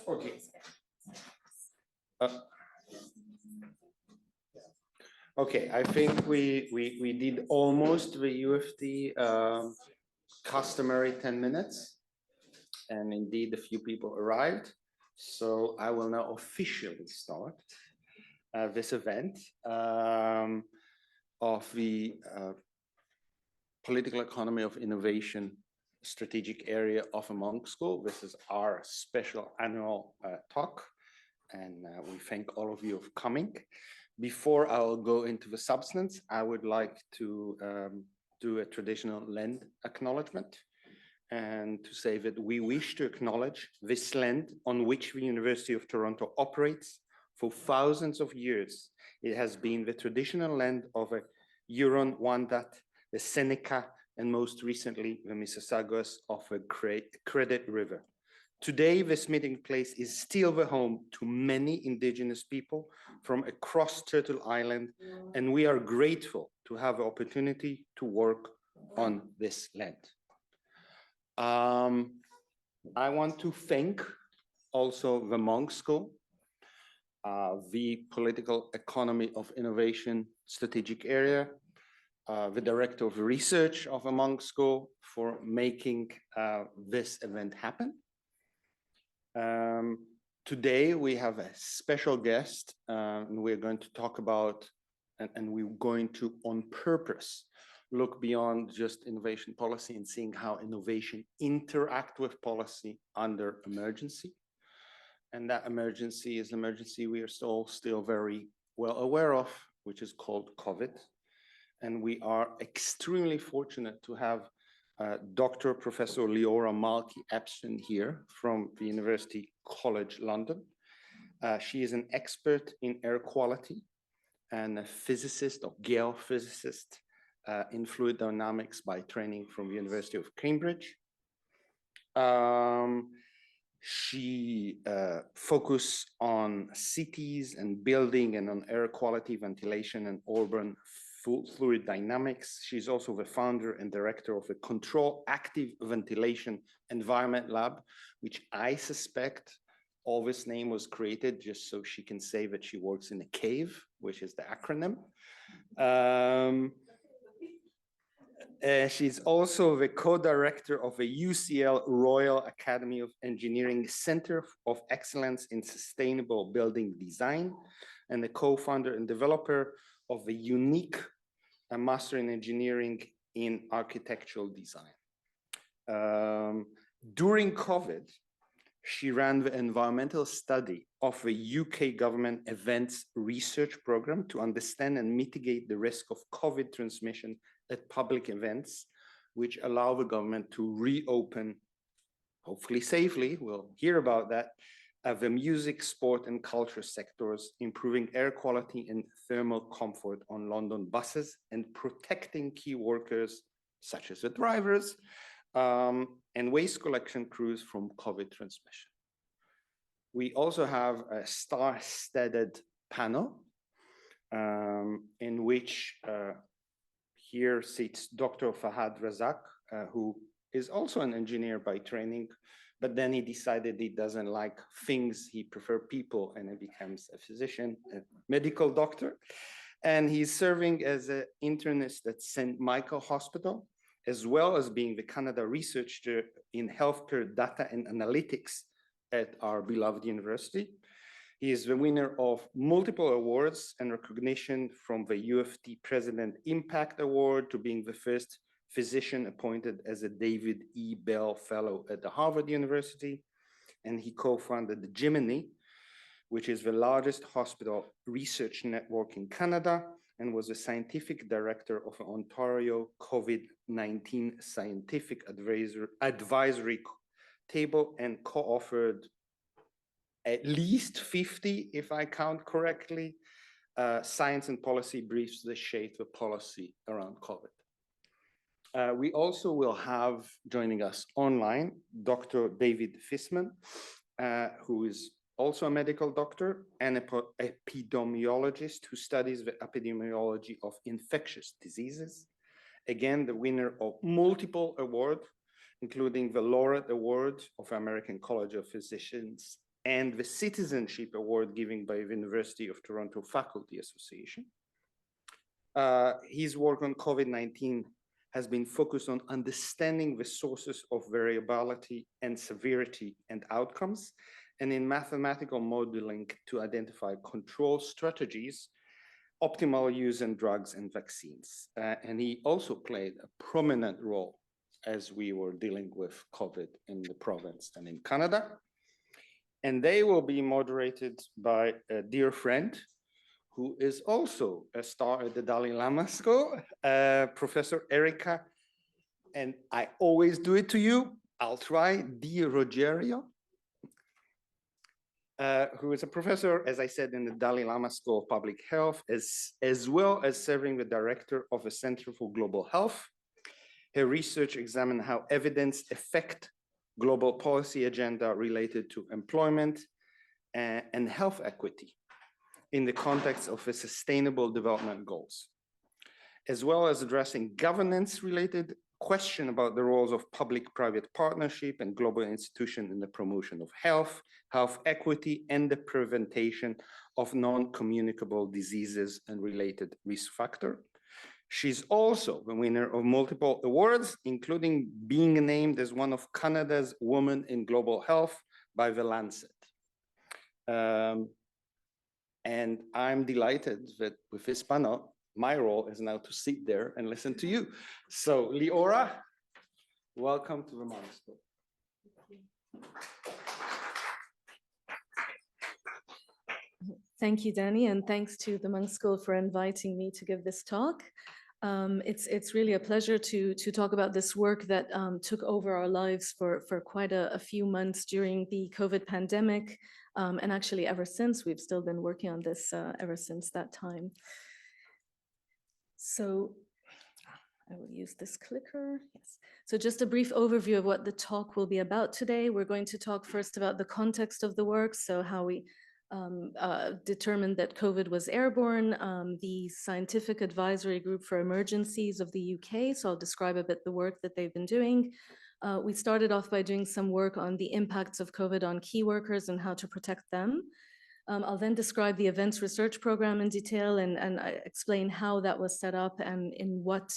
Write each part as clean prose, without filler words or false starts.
Okay. Okay, I think we did almost review of the customary 10 minutes, and indeed a few people arrived. So I will now officially start this event of the political economy of innovation strategic area of a monk school. This is our special annual talk, and we thank all of you for coming. Before I'll go into the substance, I would like to do a traditional land acknowledgement and to say that we wish to acknowledge this land on which the University of Toronto operates for thousands of years. It has been the traditional land of a Huron-Wendat, the Seneca, and most recently the Mississaugas of the Credit River. Today, this meeting place is still the home to many Indigenous people from across Turtle Island, and we are grateful to have the opportunity to work on this land. I want to thank also the Monk School, the Political Economy of Innovation Strategic Area, the Director of Research of the Monk School for making this event happen. Today we have a special guest, and we're going to talk about, and we're going to, on purpose, look beyond just innovation policy and seeing how innovation interact with policy under emergency. And that emergency is an emergency we are still very well aware of, which is called COVID. And we are extremely fortunate to have Dr. Professor Leora Malky-Epstein here from the University College London. She is an expert in air quality and a physicist or geophysicist in fluid dynamics by training from the University of Cambridge. She focuses on cities and building and on air quality, ventilation, and urban fluid dynamics. She's also the founder and director of the Control Active Ventilation Environment Lab, which I suspect all this name was created just so she can say that she works in a cave, which is the acronym. She's also the co-director of the UCL Royal Academy of Engineering Center of Excellence in Sustainable Building Design, and the co-founder and developer of the unique Master in Engineering in Architectural Design. During COVID, she ran the environmental study of the UK government events research program to understand and mitigate the risk of COVID transmission at public events, which allow the government to reopen, hopefully safely, we'll hear about that, the music, sport, and culture sectors, improving air quality and thermal comfort on London buses, and protecting key workers, such as the drivers, and waste collection crews from COVID transmission. We also have a star-studded panel in which here sits Dr. Fahad Razak, who is also an engineer by training, but then he decided he doesn't like things, he prefers people, and he becomes a physician, a medical doctor. And he's serving as an internist at St. Michael Hospital, as well as being the Canada researcher in healthcare data and analytics at our beloved university. He is the winner of multiple awards and recognition, from the U of T President Impact Award to being the first physician appointed as a David E. Bell Fellow at the Harvard University. And he co-founded the Gemini, which is the largest hospital research network in Canada, and was a scientific director of the Ontario COVID-19 Scientific Advisory Table, and co-authored at least 50, if I count correctly, science and policy briefs that shape the policy around COVID. We also will have joining us online Dr. David Fisman, who is also a medical doctor and an epidemiologist who studies the epidemiology of infectious diseases. Again, the winner of multiple awards including the Laureate Award of American College of Physicians and the Citizenship Award given by the University of Toronto Faculty Association. His work on COVID-19 has been focused on understanding the sources of variability and severity and outcomes, and in mathematical modeling to identify control strategies, optimal use in drugs and vaccines. And he also played a prominent role as we were dealing with COVID in the province and in Canada. And they will be moderated by a dear friend who is also a star at the Dalai Lama School, Professor Erica, and I always do it to you, I'll try, Di Rogerio, who is a professor, as I said, in the Dalai Lama School of Public Health, as well as serving the director of the Center for Global Health. Her research examined how evidence affect global policy agenda related to employment and health equity in the context of the Sustainable Development Goals, as well as addressing governance-related question about the roles of public-private partnership and global institutions in the promotion of health, health equity, and the prevention of non-communicable diseases and related risk factors. She's also the winner of multiple awards, including being named as one of Canada's Women in Global Health by The Lancet. And I'm delighted that with this panel, my role is now to sit there and listen to you. So, Leora, welcome to the Monk School. Thank you, Danny, and thanks to the Monk School for inviting me to give this talk. It's really a pleasure to talk about this work that took over our lives for quite a few months during the COVID pandemic. And actually ever since, we've still been working on this ever since that time. So I will use this clicker. Yes. So just a brief overview of what the talk will be about today. We're going to talk first about the context of the work, so how we determined that COVID was airborne, the Scientific Advisory Group for Emergencies of the UK. So I'll describe a bit the work that they've been doing. We started off by doing some work on the impacts of COVID on key workers and how to protect them. I'll then describe the events research program in detail and explain how that was set up and in what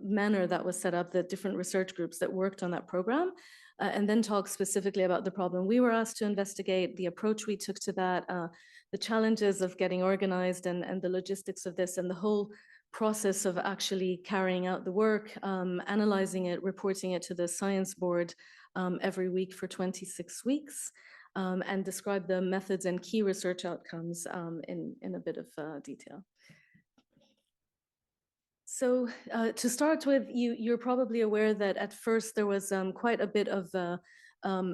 manner that was set up, the different research groups that worked on that program. And then talk specifically about the problem we were asked to investigate, the approach we took to that, the challenges of getting organized and the logistics of this and the whole process of actually carrying out the work, analyzing it, reporting it to the science board every week for 26 weeks, and describe the methods and key research outcomes in a bit of detail. So to start with, you're probably aware that at first there was quite a bit of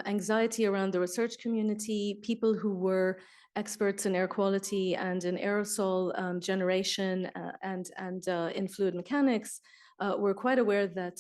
anxiety around the research community. People who were experts in air quality and in aerosol generation and in fluid mechanics were quite aware that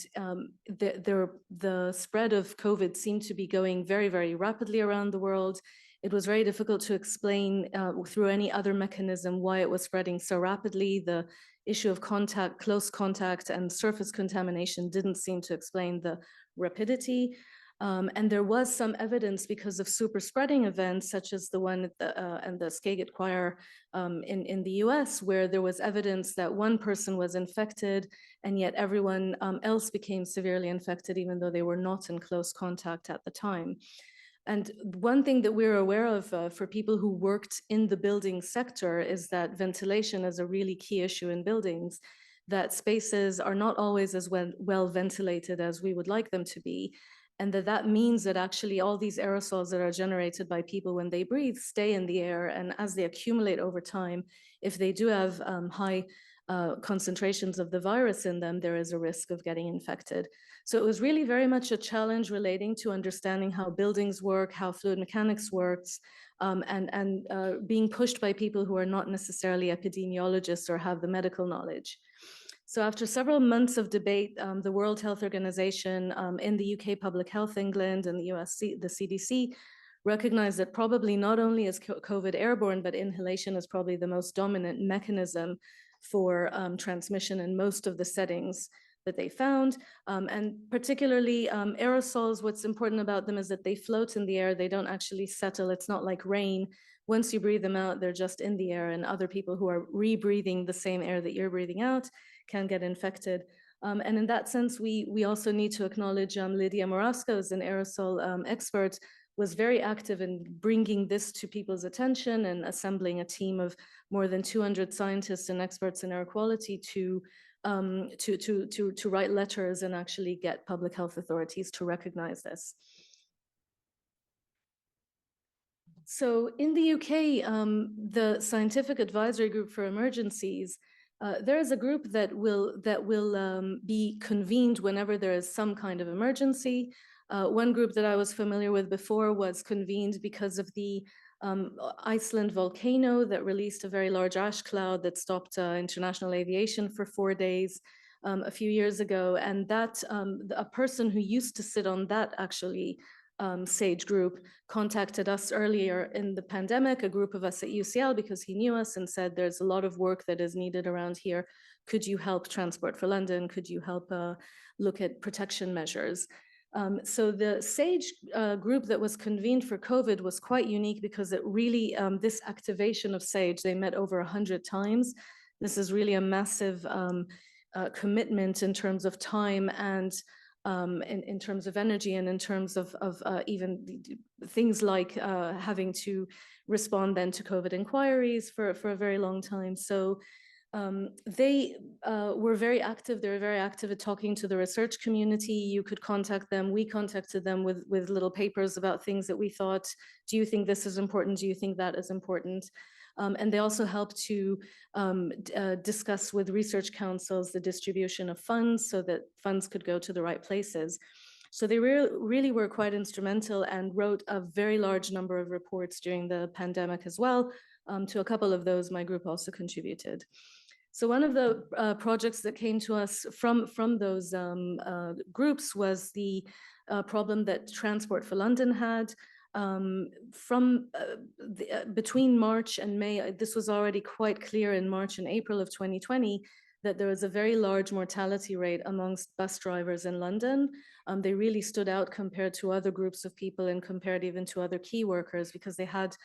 the spread of COVID seemed to be going very, very rapidly around the world. It was very difficult to explain through any other mechanism why it was spreading so rapidly. The issue of contact, close contact, and surface contamination didn't seem to explain the rapidity. And there was some evidence because of super spreading events, such as the one at the Skagit Choir in the US, where there was evidence that one person was infected, and yet everyone else became severely infected, even though they were not in close contact at the time. And one thing that we're aware of for people who worked in the building sector is that ventilation is a really key issue in buildings, that spaces are not always as well ventilated as we would like them to be. And that means that actually all these aerosols that are generated by people when they breathe stay in the air. And as they accumulate over time, if they do have high concentrations of the virus in them, there is a risk of getting infected. So it was really very much a challenge relating to understanding how buildings work, how fluid mechanics works, and being pushed by people who are not necessarily epidemiologists or have the medical knowledge. So after several months of debate, the World Health Organization in the UK Public Health England and the US, the CDC, recognized that probably not only is COVID airborne, but inhalation is probably the most dominant mechanism for transmission in most of the settings that they found. And particularly aerosols, what's important about them is that they float in the air. They don't actually settle. It's not like rain. Once you breathe them out, they're just in the air, and other people who are rebreathing the same air that you're breathing out can get infected. And in that sense, we also need to acknowledge Lydia Moravska, as an aerosol expert, was very active in bringing this to people's attention and assembling a team of more than 200 scientists and experts in air quality to write letters and actually get public health authorities to recognize this. So in the UK, the Scientific Advisory Group for Emergencies, there is a group that will be convened whenever there is some kind of emergency. One group that I was familiar with before was convened because of the Iceland volcano that released a very large ash cloud that stopped international aviation for 4 days a few years ago. And that a person who used to sit on that actually SAGE group contacted us earlier in the pandemic, a group of us at UCL, because he knew us and said, there's a lot of work that is needed around here. Could you help Transport for London? Could you help look at protection measures? So the SAGE group that was convened for COVID was quite unique because it really, this activation of SAGE, they met over 100 times. This is really a massive commitment in terms of time and in terms of energy, and in terms of even things like having to respond then to COVID inquiries for a very long time. So they were very active. They were very active at talking to the research community. You could contact them. We contacted them with little papers about things that we thought, do you think this is important? Do you think that is important? And they also helped to discuss with research councils the distribution of funds so that funds could go to the right places. So they really were quite instrumental and wrote a very large number of reports during the pandemic as well. To a couple of those, my group also contributed. So one of the projects that came to us from those groups was the problem that Transport for London had. Between March and May, this was already quite clear in March and April of 2020, that there was a very large mortality rate amongst bus drivers in London. They really stood out compared to other groups of people and compared even to other key workers because they had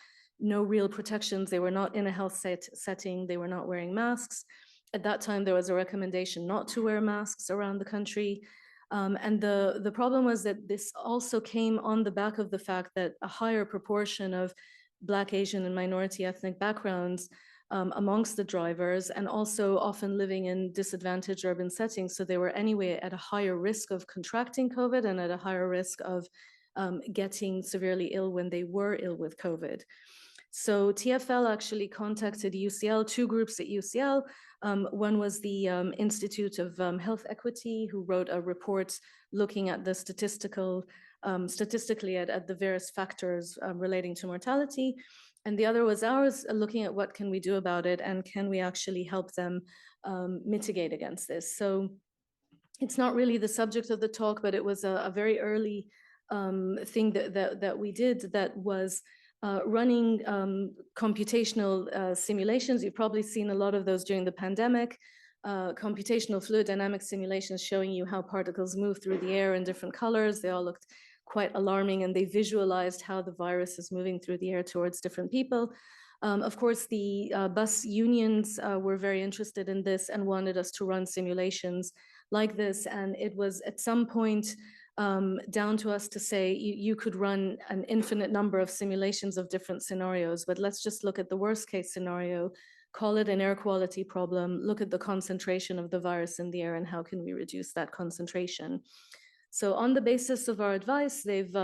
no real protections. They were not in a health setting. They were not wearing masks. At that time, there was a recommendation not to wear masks around the country. And the problem was that this also came on the back of the fact that a higher proportion of Black, Asian, and minority ethnic backgrounds amongst the drivers, and also often living in disadvantaged urban settings. So they were anyway at a higher risk of contracting COVID and at a higher risk of getting severely ill when they were ill with COVID. So TfL actually contacted UCL, two groups at UCL. One was the Institute of Health Equity, who wrote a report looking at the statistically at the various factors relating to mortality. And the other was ours, looking at what can we do about it and can we actually help them mitigate against this. So it's not really the subject of the talk, but it was a very early thing that we did that was running computational simulations. You've probably seen a lot of those during the pandemic. Computational fluid dynamics simulations showing you how particles move through the air in different colors. They all looked quite alarming, and they visualized how the virus is moving through the air towards different people. Of course, the bus unions were very interested in this and wanted us to run simulations like this. And it was at some point down to us to say, you could run an infinite number of simulations of different scenarios, but let's just look at the worst case scenario, call it an air quality problem, look at the concentration of the virus in the air and how can we reduce that concentration. So on the basis of our advice, they've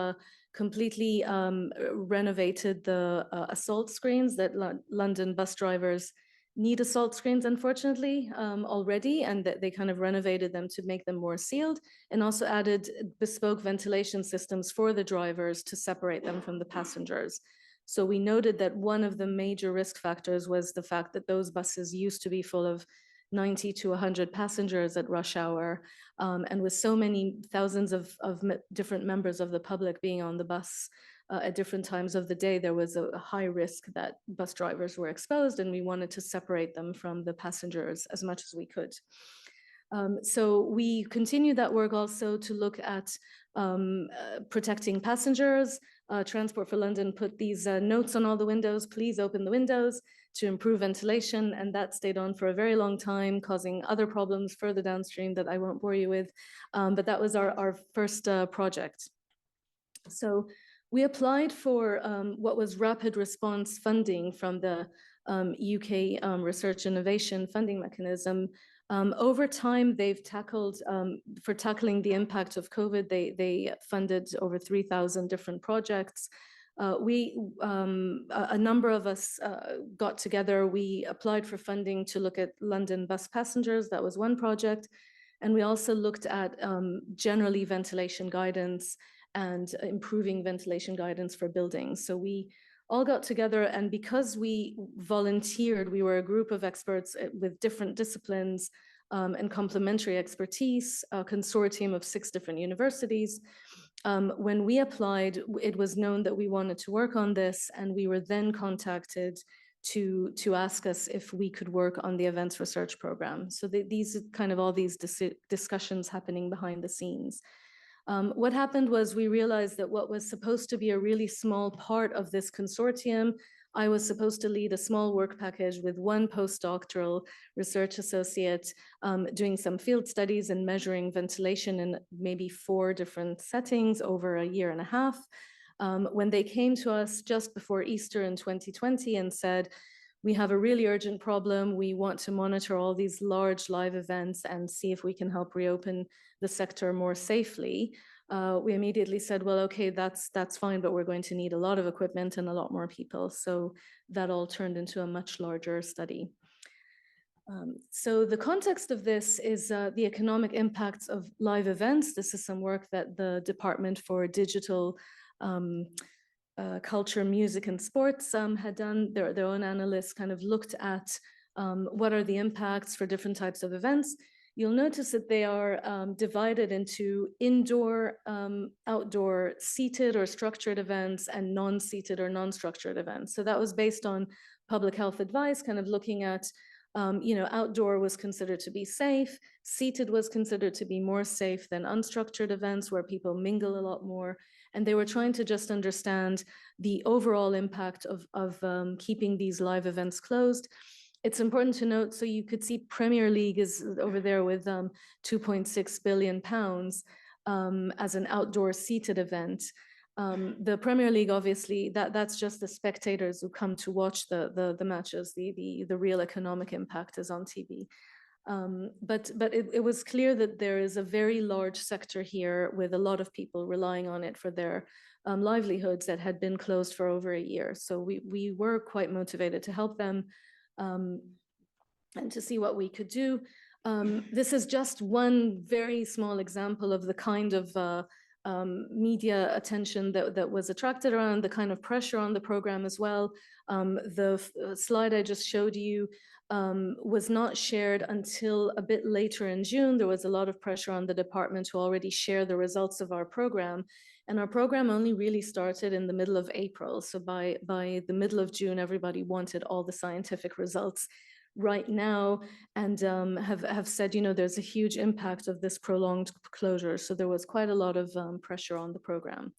completely renovated the assault screens that London bus drivers need assault screens, unfortunately, already, and that they kind of renovated them to make them more sealed, and also added bespoke ventilation systems for the drivers to separate them from the passengers. So we noted that one of the major risk factors was the fact that those buses used to be full of 90 to 100 passengers at rush hour, and with so many thousands of different members of the public being on the bus at different times of the day, there was a high risk that bus drivers were exposed, and we wanted to separate them from the passengers as much as we could. So we continue that work also to look at protecting passengers. Transport for London put these notes on all the windows, please open the windows to improve ventilation, and that stayed on for a very long time, causing other problems further downstream that I won't bore you with. But that was our first project. So we applied for what was rapid response funding from the UK Research Innovation Funding Mechanism. Over time, they've tackled, for tackling the impact of COVID, they funded over 3,000 different projects. A number of us got together. We applied for funding to look at London bus passengers. That was one project. And we also looked at generally ventilation guidance and improving ventilation guidance for buildings. So we all got together, and because we volunteered, we were a group of experts with different disciplines and complementary expertise, a consortium of 6 different universities. When we applied, it was known that we wanted to work on this, and we were then contacted to ask us if we could work on the events research program. So these kind of all these discussions happening behind the scenes. What happened was we realized that what was supposed to be a really small part of this consortium, I was supposed to lead a small work package with 1 postdoctoral research associate doing some field studies and measuring ventilation in maybe 4 different settings over a year and a half. When they came to us just before Easter in 2020 and said, we have a really urgent problem, we want to monitor all these large live events and see if we can help reopen the sector more safely, we immediately said, well, okay, that's fine, but we're going to need a lot of equipment and a lot more people. So that all turned into a much larger study. So the context of this is the economic impacts of live events. This is some work that the Department for Digital Culture, Music and Sports had done. Their own analysts kind of looked at what are the impacts for different types of events. You'll notice that they are divided into indoor, outdoor, seated or structured events and non-seated or non-structured events. So that was based on public health advice, kind of looking at, outdoor was considered to be safe, seated was considered to be more safe than unstructured events where people mingle a lot more. And they were trying to just understand the overall impact of keeping these live events closed. It's important to note, so you could see Premier League is over there with 2.6 billion pounds as an outdoor seated event. The Premier League, obviously, that's just the spectators who come to watch the matches. The real economic impact is on TV. But it was clear that there is a very large sector here with a lot of people relying on it for their livelihoods that had been closed for over a year. So we were quite motivated to help them and to see what we could do. This is just one very small example of the kind of media attention that was attracted around, the kind of pressure on the program as well. The slide I just showed you was not shared until a bit later in June. There was a lot of pressure on the department to already share the results of our program. And our program only really started in the middle of April. So by the middle of June, everybody wanted all the scientific results right now and have said, there's a huge impact of this prolonged closure. So there was quite a lot of pressure on the program.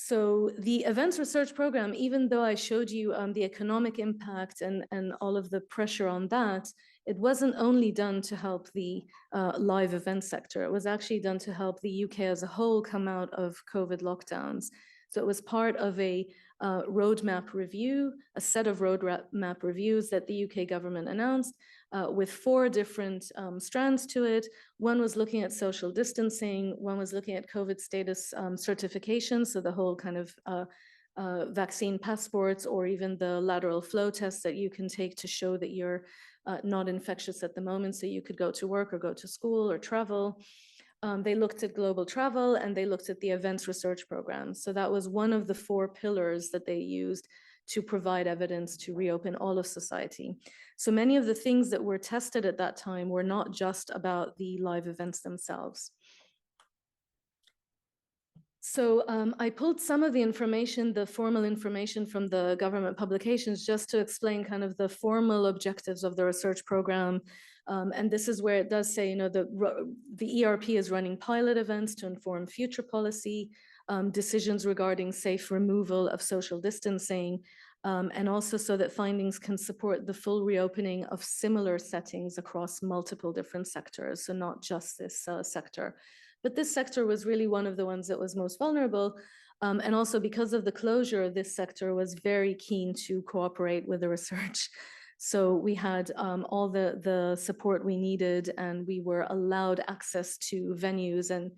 So the events research program, even though I showed you the economic impact and all of the pressure on that, it wasn't only done to help the live event sector. It was actually done to help the UK as a whole come out of COVID lockdowns. So it was part of a roadmap review, a set of roadmap reviews that the UK government announced with 4 different strands to it. One was looking at social distancing, one was looking at COVID status certification, so the whole kind of vaccine passports or even the lateral flow test that you can take to show that you're not infectious at the moment, so you could go to work or go to school or travel. They looked at global travel and they looked at the events research program. So that was one of the 4 pillars that they used to provide evidence to reopen all of society. So many of the things that were tested at that time were not just about the live events themselves. So I pulled some of the information, the formal information from the government publications, just to explain kind of the formal objectives of the research program. And this is where it does say, the ERP is running pilot events to inform future policy, decisions regarding safe removal of social distancing, and also so that findings can support the full reopening of similar settings across multiple different sectors, so not just this sector. But this sector was really one of the ones that was most vulnerable. And also because of the closure, this sector was very keen to cooperate with the research. So we had all the support we needed, and we were allowed access to venues and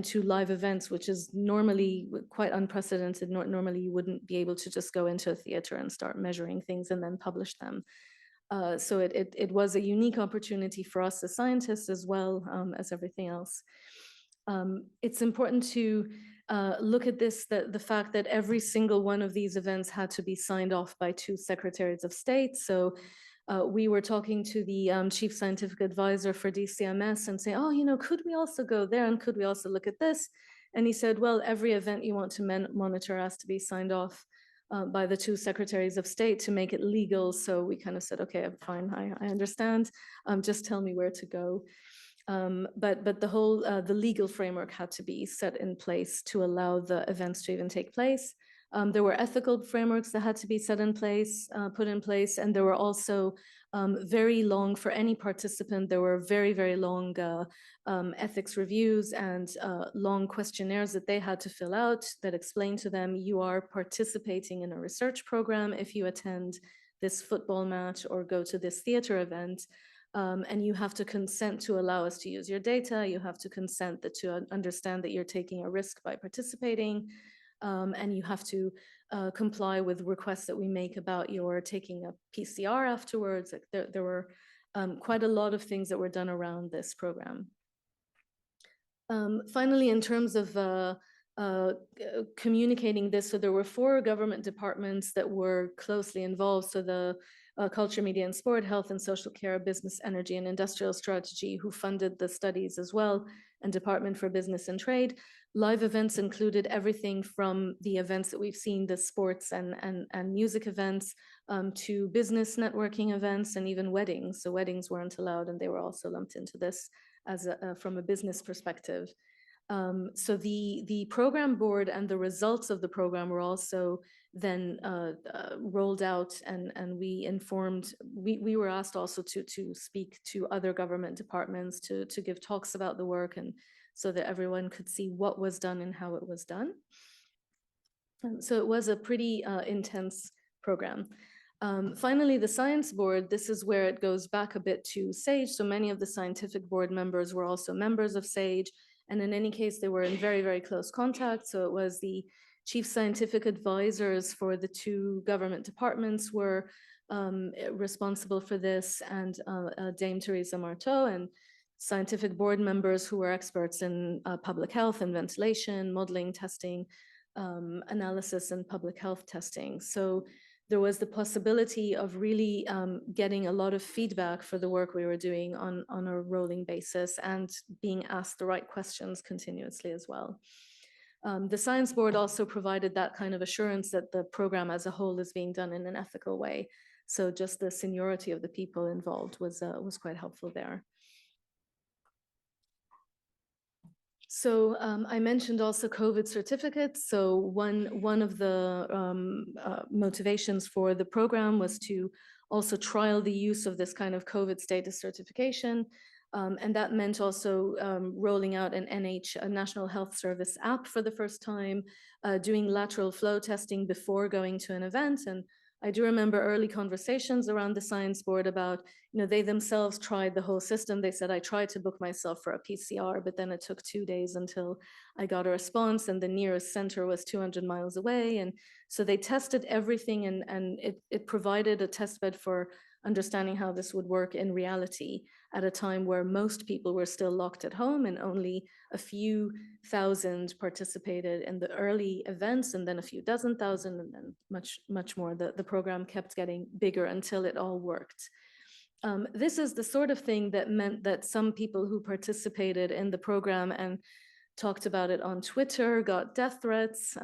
to live events, which is normally quite unprecedented. Normally, you wouldn't be able to just go into a theater and start measuring things and then publish them. So it was a unique opportunity for us as scientists as well as everything else. It's important to look at this, the fact that every single one of these events had to be signed off by 2 secretaries of state. So we were talking to the chief scientific advisor for DCMS and say, oh, could we also go there and could we also look at this? And he said, well, every event you want to monitor has to be signed off by the 2 secretaries of state to make it legal. So we kind of said, okay, fine, I understand. Just tell me where to go. But the whole the legal framework had to be set in place to allow the events to even take place. There were ethical frameworks that had to be set in place, put in place, and there were also very long, for any participant, there were very, very long ethics reviews and long questionnaires that they had to fill out that explained to them, you are participating in a research program if you attend this football match or go to this theater event. And you have to consent to allow us to use your data. You have to consent to understand that you're taking a risk by participating. And you have to comply with requests that we make about your taking a PCR afterwards. Like there were quite a lot of things that were done around this program. Finally, in terms of communicating this, so there were 4 government departments that were closely involved. So the Culture, Media and Sport, Health and Social Care, Business, Energy and Industrial Strategy, who funded the studies as well, and Department for Business and Trade. Live events included everything from the events that we've seen, the sports and music events, to business networking events and even weddings. So weddings weren't allowed, and they were also lumped into this as from a business perspective. So the program board and the results of the program were also then rolled out, and we were asked also to speak to other government departments to give talks about the work, and so that everyone could see what was done and how it was done. And so it was a pretty intense program. Finally, the science board, this is where it goes back a bit to SAGE. So many of the scientific board members were also members of SAGE. And in any case, they were in very, very close contact. So it was the chief scientific advisors for the 2 government departments were responsible for this, and Dame Teresa Marteau, and scientific board members who were experts in public health and ventilation, modeling, testing, analysis, and public health testing. So there was the possibility of really getting a lot of feedback for the work we were doing on a rolling basis and being asked the right questions continuously as well. The science board also provided that kind of assurance that the program as a whole is being done in an ethical way. So just the seniority of the people involved was quite helpful there. So I mentioned also COVID certificates. So one of the motivations for the program was to also trial the use of this kind of COVID status certification. And that meant also rolling out a National Health Service app for the first time, doing lateral flow testing before going to an event. And I do remember early conversations around the science board about, they themselves tried the whole system. They said, I tried to book myself for a PCR, but then it took 2 days until I got a response, and the nearest center was 200 miles away. And so they tested everything, and it provided a test bed for understanding how this would work in reality at a time where most people were still locked at home, and only a few thousand participated in the early events, and then a few dozen thousand, and then much more. The program kept getting bigger until it all worked. This is the sort of thing that meant that some people who participated in the program and talked about it on Twitter got death threats.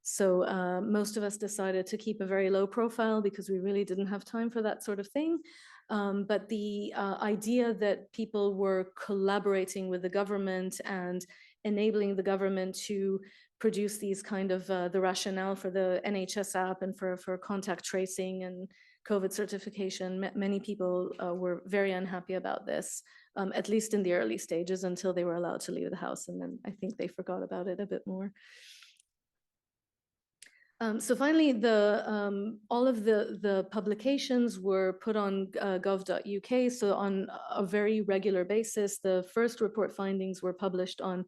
So most of us decided to keep a very low profile because we really didn't have time for that sort of thing. But the idea that people were collaborating with the government and enabling the government to produce these kind of the rationale for the NHS app and for contact tracing and COVID certification, many people were very unhappy about this, at least in the early stages until they were allowed to leave the house. And then I think they forgot about it a bit more. So finally, all of the publications were put on gov.uk. So on a very regular basis, the first report findings were published on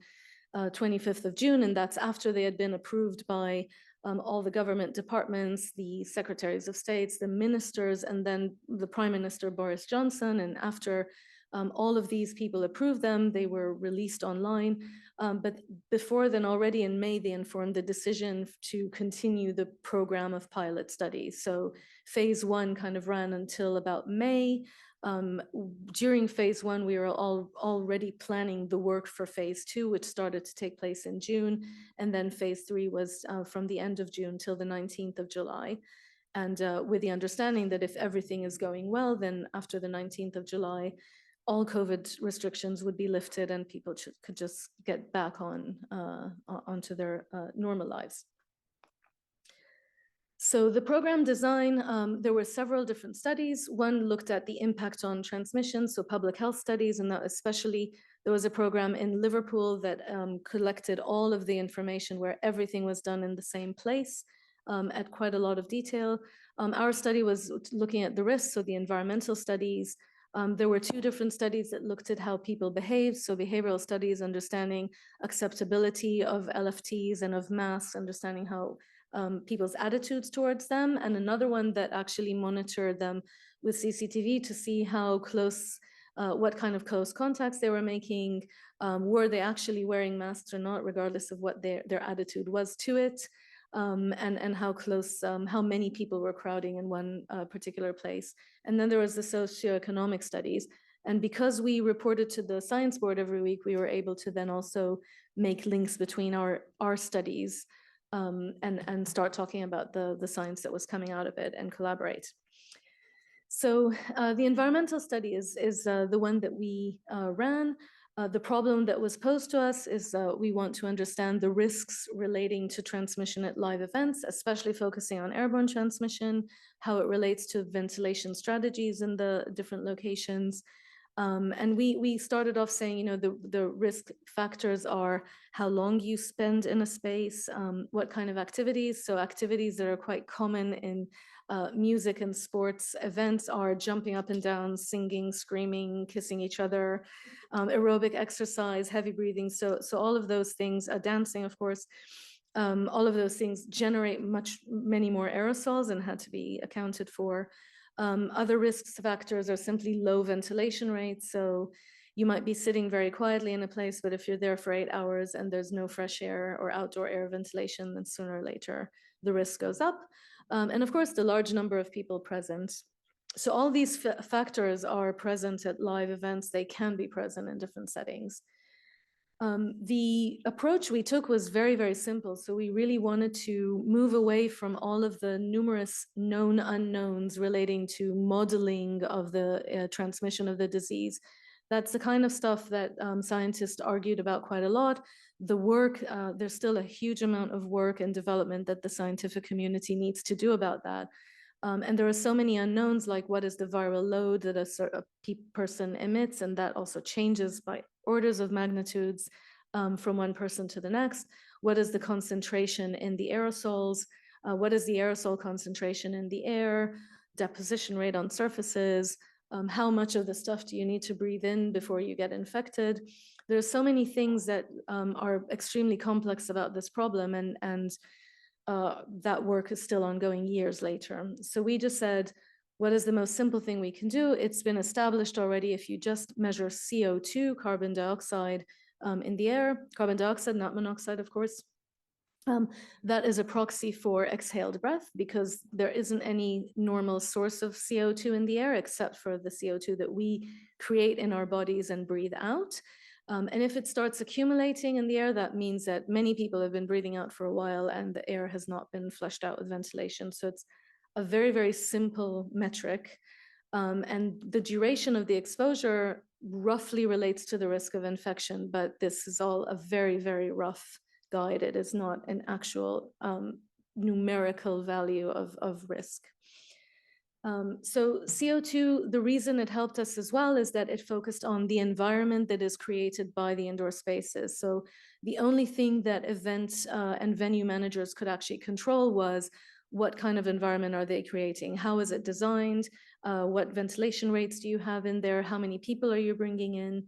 25th of June, and that's after they had been approved by all the government departments, the secretaries of states, the ministers, and then the Prime Minister Boris Johnson. And after all of these people approved them, they were released online. But before then, already in May, they informed the decision to continue the program of pilot studies. So phase 1 kind of ran until about May. During phase 1, we were already planning the work for phase 2, which started to take place in June. And then phase 3 was from the end of June till the 19th of July. And with the understanding that if everything is going well, then after the 19th of July, all COVID restrictions would be lifted and people could just get back onto their normal lives. So the program design, there were several different studies. One looked at the impact on transmission, so public health studies, and that especially there was a program in Liverpool that collected all of the information where everything was done in the same place at quite a lot of detail. Our study was looking at the risks, so the environmental studies. There were 2 different studies that looked at how people behave. So behavioral studies, understanding acceptability of LFTs and of masks, understanding how people's attitudes towards them. And another one that actually monitored them with CCTV to see how close, what kind of close contacts they were making. Were they actually wearing masks or not, regardless of what their attitude was to it. And how close, how many people were crowding in one particular place. And then there was the socioeconomic studies. And because we reported to the science board every week, we were able to then also make links between our studies and start talking about the science that was coming out of it and collaborate. So the environmental study is the one that we ran. The problem that was posed to us is we want to understand the risks relating to transmission at live events, especially focusing on airborne transmission, how it relates to ventilation strategies in the different locations. And we started off saying, you know, the risk factors are how long you spend in a space, what kind of activities. So activities that are quite common in music and sports events are jumping up and down, singing, screaming, kissing each other, aerobic exercise, heavy breathing. So all of those things, dancing, of course, all of those things generate many more aerosols and had to be accounted for. Other risk factors are simply low ventilation rates. So you might be sitting very quietly in a place, but if you're there for 8 hours and there's no fresh air or outdoor air ventilation, then sooner or later the risk goes up. And of course, the large number of people present. So all these factors are present at live events. They can be present in different settings. The approach we took was very, very simple. So we really wanted to move away from all of the numerous known unknowns relating to modeling of the transmission of the disease. That's the kind of stuff that scientists argued about quite a lot. The work, there's still a huge amount of work and development that the scientific community needs to do about that. And there are so many unknowns, like what is the viral load that a person emits, and that also changes by orders of magnitudes from one person to the next. What is the concentration in the aerosols? What is the aerosol concentration in the air? Deposition rate on surfaces? How much of the stuff do you need to breathe in before you get infected? There's so many things that are extremely complex about this problem, and that work is still ongoing years later. So we just said, what is the most simple thing we can do? It's been established already. If you just measure CO2, carbon dioxide in the air, carbon dioxide, not monoxide, of course, that is a proxy for exhaled breath, because there isn't any normal source of CO2 in the air except for the CO2 that we create in our bodies and breathe out. And if it starts accumulating in the air, that means that many people have been breathing out for a while and the air has not been flushed out with ventilation. So it's a very, very simple metric. And the duration of the exposure roughly relates to the risk of infection, but this is all a very, very rough guide. It is not an actual numerical value of risk. So CO2, the reason it helped us as well is that it focused on the environment that is created by the indoor spaces. So the only thing that event and venue managers could actually control was what kind of environment are they creating? How is it designed? What ventilation rates do you have in there? How many people are you bringing in?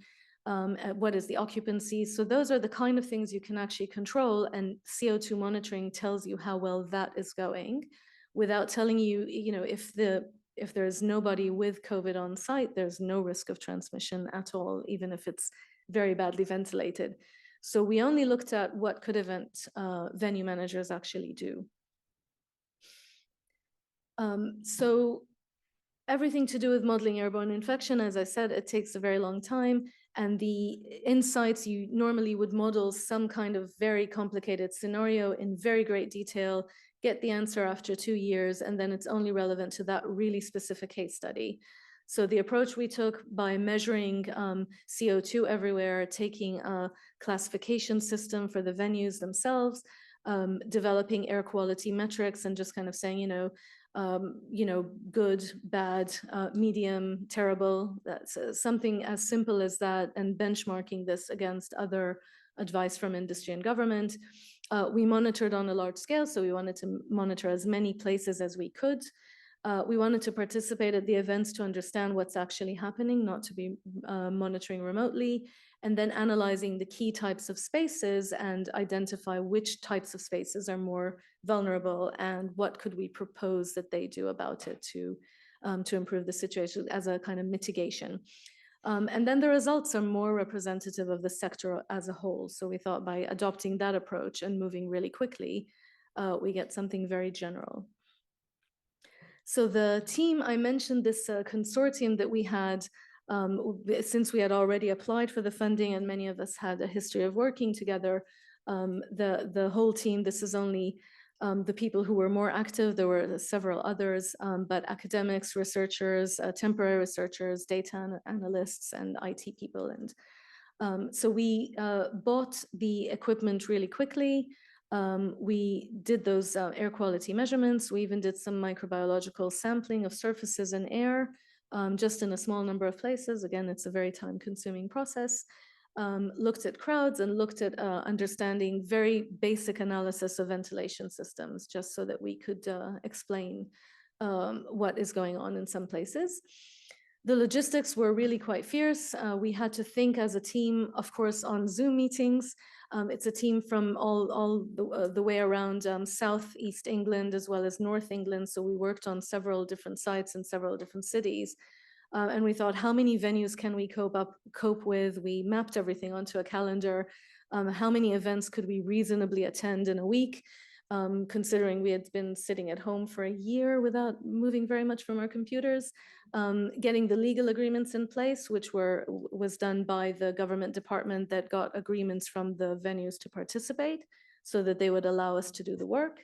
What is the occupancy? So those are the kind of things you can actually control, and CO2 monitoring tells you how well that is going without telling you, if there's nobody with COVID on site, there's no risk of transmission at all, even if it's very badly ventilated. So we only looked at what could event venue managers actually do. So everything to do with modeling airborne infection, as I said, it takes a very long time. And the insights, you normally would model some kind of very complicated scenario in very great detail, get the answer after 2 years, and then it's only relevant to that really specific case study. So the approach we took by measuring CO2 everywhere, taking a classification system for the venues themselves, developing air quality metrics, and just kind of saying, good, bad, medium, terrible. That's something as simple as that, and benchmarking this against other advice from industry and government. We monitored on a large scale, so we wanted to monitor as many places as we could. We wanted to participate at the events to understand what's actually happening, not to be monitoring remotely, and then analyzing the key types of spaces and identify which types of spaces are more vulnerable and what could we propose that they do about it to improve the situation as a kind of mitigation. And then the results are more representative of the sector as a whole. So we thought by adopting that approach and moving really quickly, we get something very general. So the team, I mentioned this consortium that we had, since we had already applied for the funding and many of us had a history of working together, the whole team, this is only the people who were more active. There were several others, but academics, researchers, temporary researchers, data analysts, and IT people. And so we bought the equipment really quickly. We did those air quality measurements. We even did some microbiological sampling of surfaces and air, just in a small number of places. Again, it's a very time-consuming process. Looked at crowds and looked at understanding very basic analysis of ventilation systems, just so that we could explain what is going on in some places. The logistics were really quite fierce. We had to think as a team, of course, on Zoom meetings. It's a team from all the way around Southeast England as well as North England. So we worked on several different sites in several different cities. And we thought, how many venues can we cope with? We mapped everything onto a calendar. How many events could we reasonably attend in a week? Considering we had been sitting at home for a year without moving very much from our computers, getting the legal agreements in place, which was done by the government department that got agreements from the venues to participate so that they would allow us to do the work.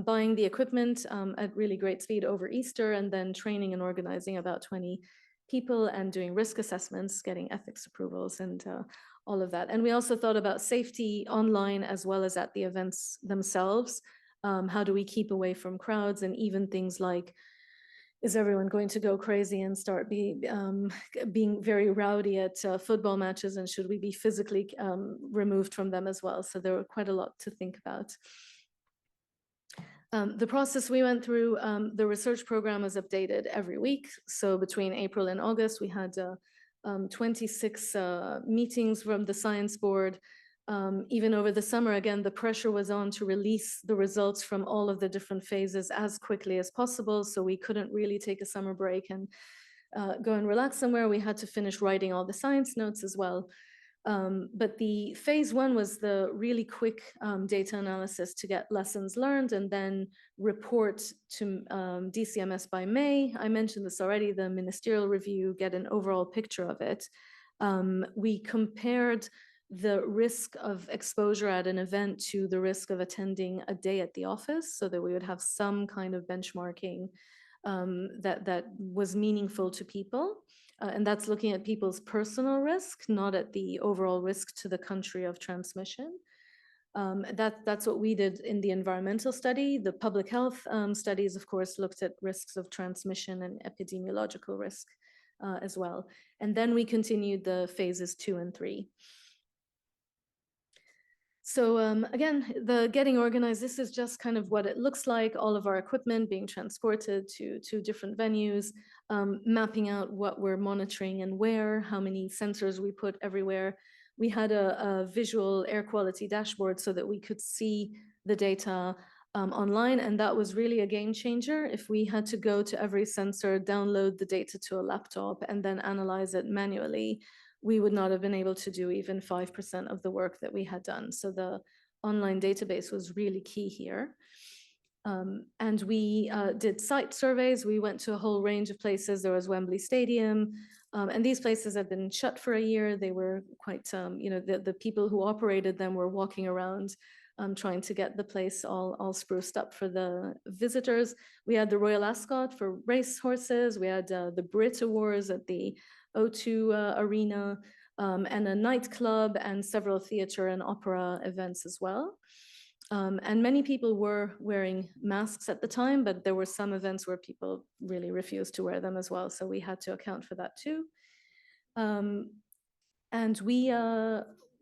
Buying the equipment at really great speed over Easter, and then training and organizing about 20 people and doing risk assessments, getting ethics approvals, and all of that. And we also thought about safety online as well as at the events themselves. How do we keep away from crowds, and even things like, is everyone going to go crazy and start being very rowdy at football matches, and should we be physically removed from them as well? So there were quite a lot to think about. The process we went through, the research program was updated every week. So between April and August, we had 26 meetings from the science board. Even over the summer, again, the pressure was on to release the results from all of the different phases as quickly as possible. So we couldn't really take a summer break and go and relax somewhere. We had to finish writing all the science notes as well. But the phase one was the really quick data analysis to get lessons learned and then report to DCMS by May. I mentioned this already, the ministerial review, get an overall picture of it. We compared the risk of exposure at an event to the risk of attending a day at the office, so that we would have some kind of benchmarking that was meaningful to people. And that's looking at people's personal risk, not at the overall risk to the country of transmission. That's what we did in the environmental study. The public health studies, of course, looked at risks of transmission and epidemiological risk as well. And then we continued the phases 2 and 3. So again, the getting organized, this is just kind of what it looks like, all of our equipment being transported to different venues, mapping out what we're monitoring and where, how many sensors we put everywhere. We had a visual air quality dashboard so that we could see the data online, and that was really a game changer. If we had to go to every sensor, download the data to a laptop, and then analyze it manually, we would not have been able to do even 5% of the work that we had done. So the online database was really key here. And we did site surveys. We went to a whole range of places. There was Wembley Stadium, and these places had been shut for a year. They were quite, the people who operated them were walking around trying to get the place all spruced up for the visitors. We had the Royal Ascot for race horses. We had the Brit Awards at the O2 Arena, and a nightclub and several theater and opera events as well. And many people were wearing masks at the time, but there were some events where people really refused to wear them as well. So we had to account for that too. And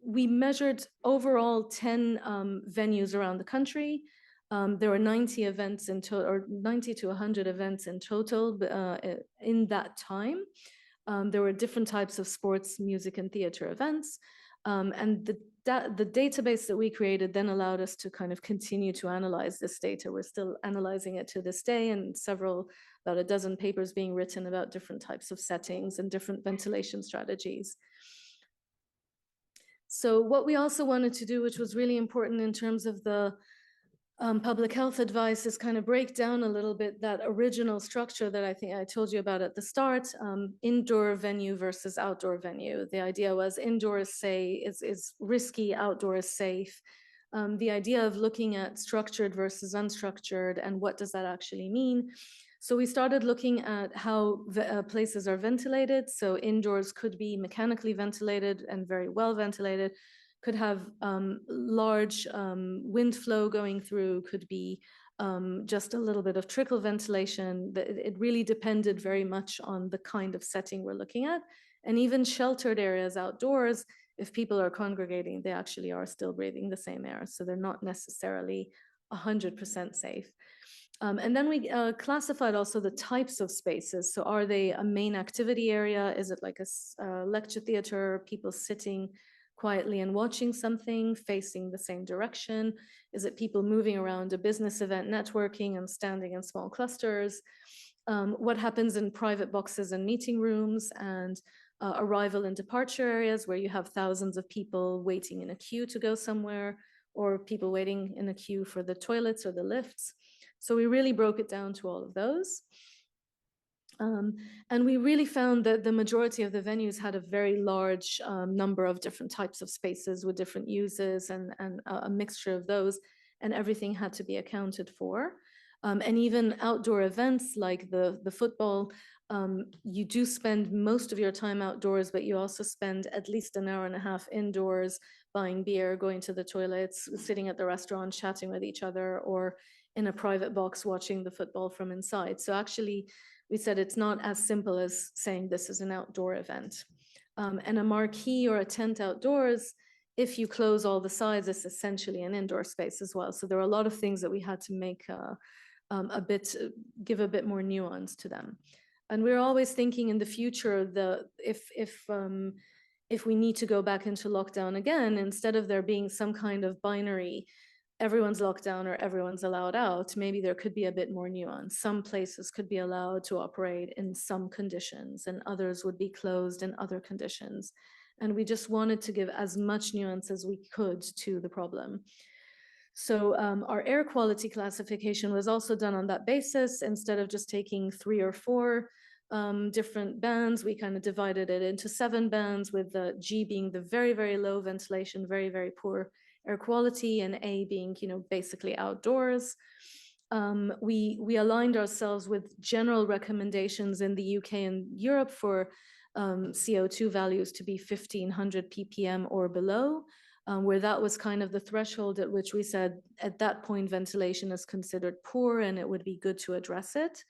we measured overall 10 venues around the country. There were 90 events in total, or 90 to 100 events in total in that time. There were different types of sports, music, and theater events. And the database that we created then allowed us to kind of continue to analyze this data. We're still analyzing it to this day, and about a dozen papers being written about different types of settings and different ventilation strategies. So what we also wanted to do, which was really important in terms of the public health advice, is kind of break down a little bit that original structure that I think I told you about at the start, indoor venue versus outdoor venue. The idea was indoor is risky, outdoor is safe. The idea of looking at structured versus unstructured and what does that actually mean. So we started looking at how places are ventilated. So indoors could be mechanically ventilated and very well ventilated, could have large wind flow going through, could be just a little bit of trickle ventilation. It really depended very much on the kind of setting we're looking at. And even sheltered areas outdoors, if people are congregating, they actually are still breathing the same air. So they're not necessarily 100% safe. And then we classified also the types of spaces. So are they a main activity area? Is it like a lecture theater, people sitting quietly and watching something, facing the same direction? Is it people moving around a business event, networking and standing in small clusters? What happens in private boxes and meeting rooms, and arrival and departure areas where you have thousands of people waiting in a queue to go somewhere, or people waiting in a queue for the toilets or the lifts? So we really broke it down to all of those. And we really found that the majority of the venues had a very large number of different types of spaces with different uses and a mixture of those, and everything had to be accounted for. And even outdoor events like the football, you do spend most of your time outdoors, but you also spend at least an hour and a half indoors, buying beer, going to the toilets, sitting at the restaurant, chatting with each other, or in a private box watching the football from inside. So actually, we said it's not as simple as saying this is an outdoor event. And a marquee or a tent outdoors, if you close all the sides, it's essentially an indoor space as well. So there are a lot of things that we had to make give a bit more nuance to them. And we're always thinking in the future, if we need to go back into lockdown again, instead of there being some kind of binary, everyone's locked down or everyone's allowed out, maybe there could be a bit more nuance. Some places could be allowed to operate in some conditions and others would be closed in other conditions. And we just wanted to give as much nuance as we could to the problem. So our air quality classification was also done on that basis. Instead of just taking 3 or 4 different bands, we kind of divided it into 7 bands, with the G being the very, very low ventilation, very, very poor air quality, and A being, basically outdoors. we aligned ourselves with general recommendations in the UK and Europe for CO2 values to be 1500 ppm or below, where that was kind of the threshold at which we said at that point ventilation is considered poor and it would be good to address it.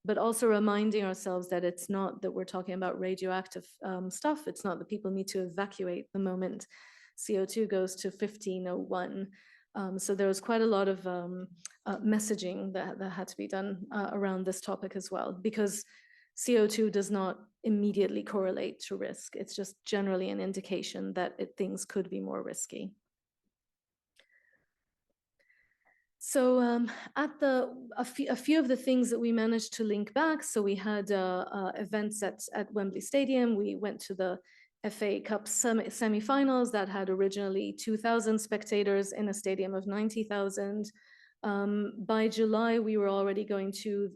But also reminding ourselves that it's not that we're talking about radioactive stuff. It's not that people need to evacuate the moment CO2 goes to 1501. So there was quite a lot of messaging that had to be done around this topic as well, because CO2 does not immediately correlate to risk. It's just generally an indication that things could be more risky. So a few of the things that we managed to link back. So we had events at Wembley Stadium. We went to the FA Cup semi-finals that had originally 2,000 spectators in a stadium of 90,000. By July, we were already going to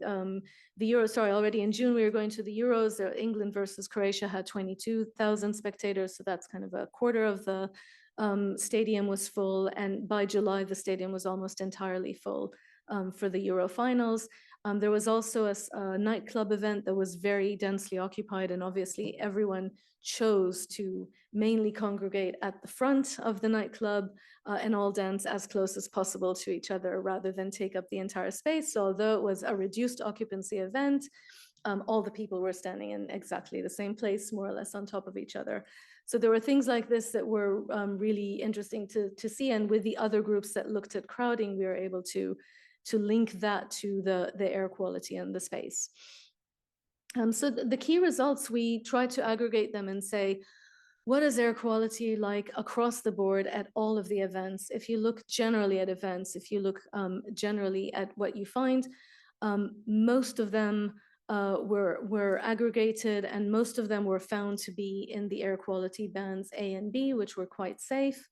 the Euro. Sorry, already in June, we were going to the Euros. England versus Croatia had 22,000 spectators. So that's kind of a quarter of the stadium was full, and by July the stadium was almost entirely full for the Euro finals. There was also a nightclub event that was very densely occupied, and obviously everyone chose to mainly congregate at the front of the nightclub and all dance as close as possible to each other rather than take up the entire space. So although it was a reduced occupancy event, all the people were standing in exactly the same place, more or less on top of each other. So there were things like this that were really interesting to see. And with the other groups that looked at crowding, we were able to link that to the air quality in the space. So the key results, we tried to aggregate them and say, what is air quality like across the board at all of the events? If you look generally at events, if you look generally at what you find, most of them were aggregated, and most of them were found to be in the air quality bands A and B, which were quite safe.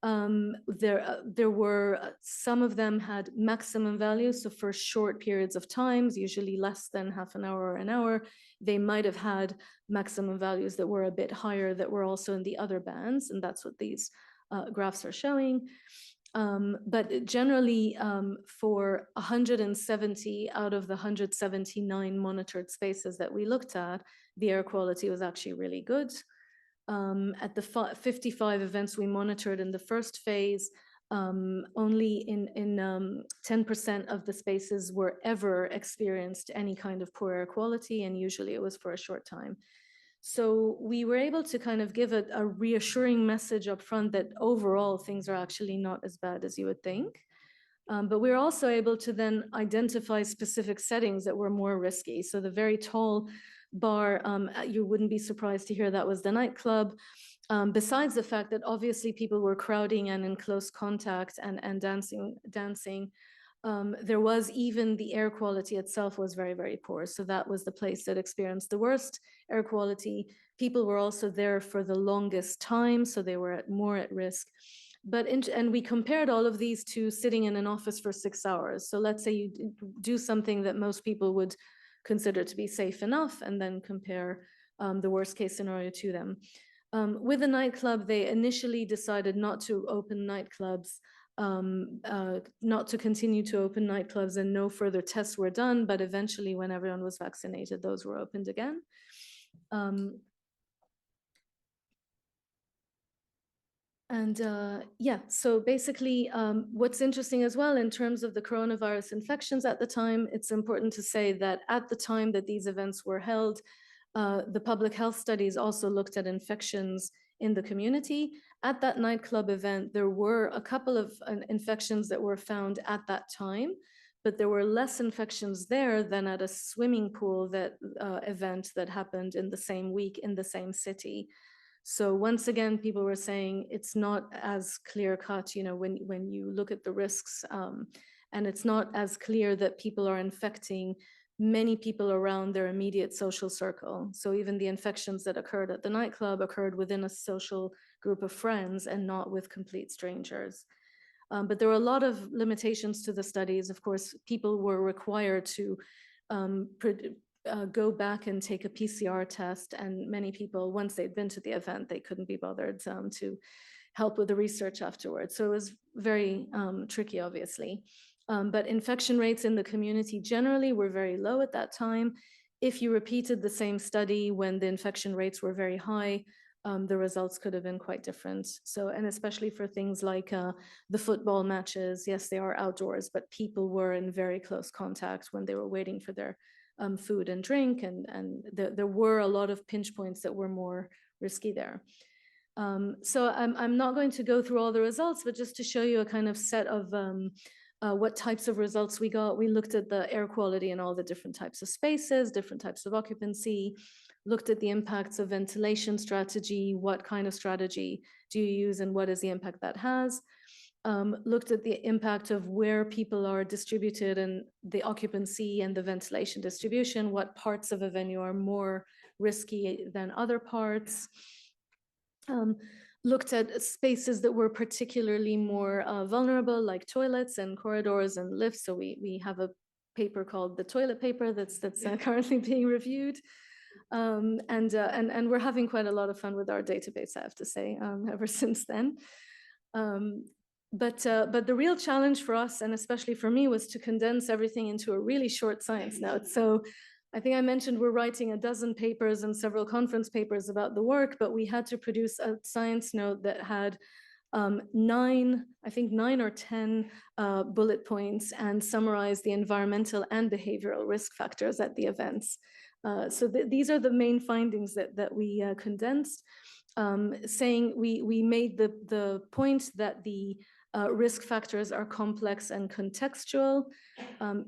There were some of them had maximum values, so for short periods of times, usually less than half an hour or an hour, they might have had maximum values that were a bit higher that were also in the other bands, and that's what these graphs are showing. But generally, for 170 out of the 179 monitored spaces that we looked at, the air quality was actually really good. At the 55 events we monitored in the first phase, only in 10% of the spaces were ever experienced any kind of poor air quality, and usually it was for a short time. So we were able to kind of give a reassuring message up front that overall things are actually not as bad as you would think. But we were also able to then identify specific settings that were more risky. So the very tall bar, you wouldn't be surprised to hear that was the nightclub. Besides the fact that obviously people were crowding and in close contact and dancing, there was even the air quality itself was very, very poor. So that was the place that experienced the worst air quality. People were also there for the longest time, so they were more at risk. And we compared all of these to sitting in an office for 6 hours. So let's say you do something that most people would consider to be safe enough, and then compare the worst case scenario to them. With the nightclub, they initially decided not to open nightclubs, not to continue to open nightclubs, and no further tests were done. But eventually, when everyone was vaccinated, those were opened again. Yeah, so basically what's interesting as well in terms of the coronavirus infections at the time, it's important to say that at the time that these events were held, the public health studies also looked at infections in the community. At that nightclub event, there were a couple of infections that were found at that time, but there were less infections there than at a swimming pool event that happened in the same week in the same city. So once again, people were saying it's not as clear cut, you know, when you look at the risks, and it's not as clear that people are infecting many people around their immediate social circle. So even the infections that occurred at the nightclub occurred within a social group of friends and not with complete strangers. But there were a lot of limitations to the studies. Of course, people were required to go back and take a PCR test, and many people, once they'd been to the event, they couldn't be bothered to help with the research afterwards. So it was very tricky, obviously. But infection rates in the community generally were very low at that time. If you repeated the same study when the infection rates were very high, the results could have been quite different. So, and especially for things like the football matches, yes, they are outdoors, but people were in very close contact when they were waiting for their food and drink, and there were a lot of pinch points that were more risky there. So I'm not going to go through all the results, but just to show you a kind of set of what types of results we got. We looked at the air quality in all the different types of spaces, different types of occupancy, looked at the impacts of ventilation strategy, what kind of strategy do you use and what is the impact that has. Looked at the impact of where people are distributed and the occupancy and the ventilation distribution, what parts of a venue are more risky than other parts. Looked at spaces that were particularly more vulnerable, like toilets and corridors and lifts. So we have a paper called the toilet paper that's currently being reviewed. And we're having quite a lot of fun with our database, I have to say, ever since then. But the real challenge for us, and especially for me, was to condense everything into a really short science note. So I think I mentioned we're writing a dozen papers and several conference papers about the work, but we had to produce a science note that had nine or 10 bullet points and summarize the environmental and behavioral risk factors at the events. So these are the main findings that we condensed, saying we made the point that the risk factors are complex and contextual.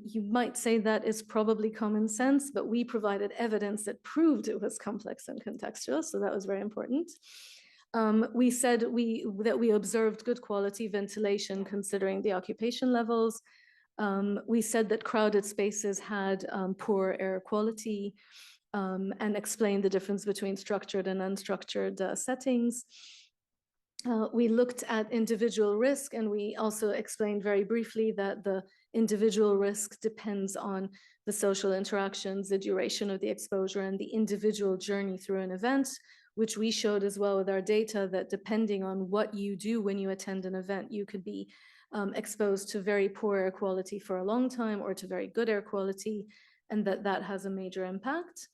You might say that is probably common sense, but we provided evidence that proved it was complex and contextual, so that was very important. We said that we observed good quality ventilation considering the occupation levels. We said that crowded spaces had poor air quality, and explained the difference between structured and unstructured settings. We looked at individual risk, and we also explained very briefly that the individual risk depends on the social interactions, the duration of the exposure, and the individual journey through an event, which we showed as well with our data that depending on what you do when you attend an event, you could be exposed to very poor air quality for a long time or to very good air quality, and that has a major impact.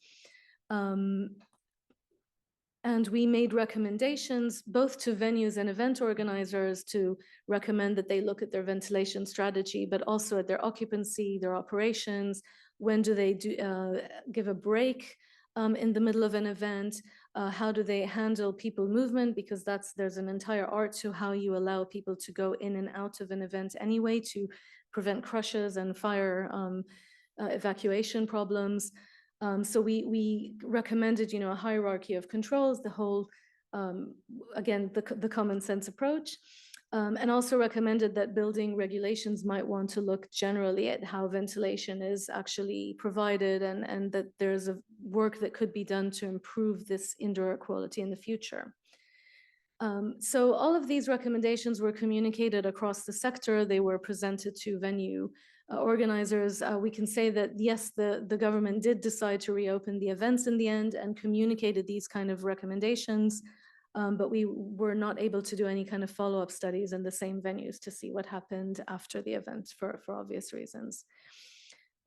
And we made recommendations both to venues and event organizers to recommend that they look at their ventilation strategy, but also at their occupancy, their operations. When do they give a break in the middle of an event? How do they handle people movement? Because there's an entire art to how you allow people to go in and out of an event anyway to prevent crushes and fire evacuation problems. So we recommended, a hierarchy of controls, the whole, again, the common sense approach, and also recommended that building regulations might want to look generally at how ventilation is actually provided, and that there's a work that could be done to improve this indoor air quality in the future. So all of these recommendations were communicated across the sector. They were presented to venue organizers. We can say that, yes, the government did decide to reopen the events in the end and communicated these kind of recommendations, but we were not able to do any kind of follow-up studies in the same venues to see what happened after the event for obvious reasons.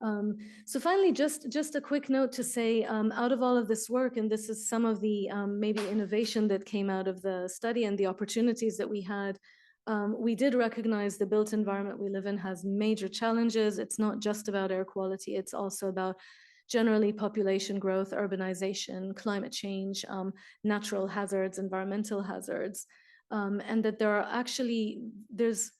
So finally, just a quick note to say, out of all of this work, and this is some of the maybe innovation that came out of the study and the opportunities that we had, we did recognize the built environment we live in has major challenges. It's not just about air quality, it's also about generally population growth, urbanization, climate change, natural hazards, environmental hazards. And that there's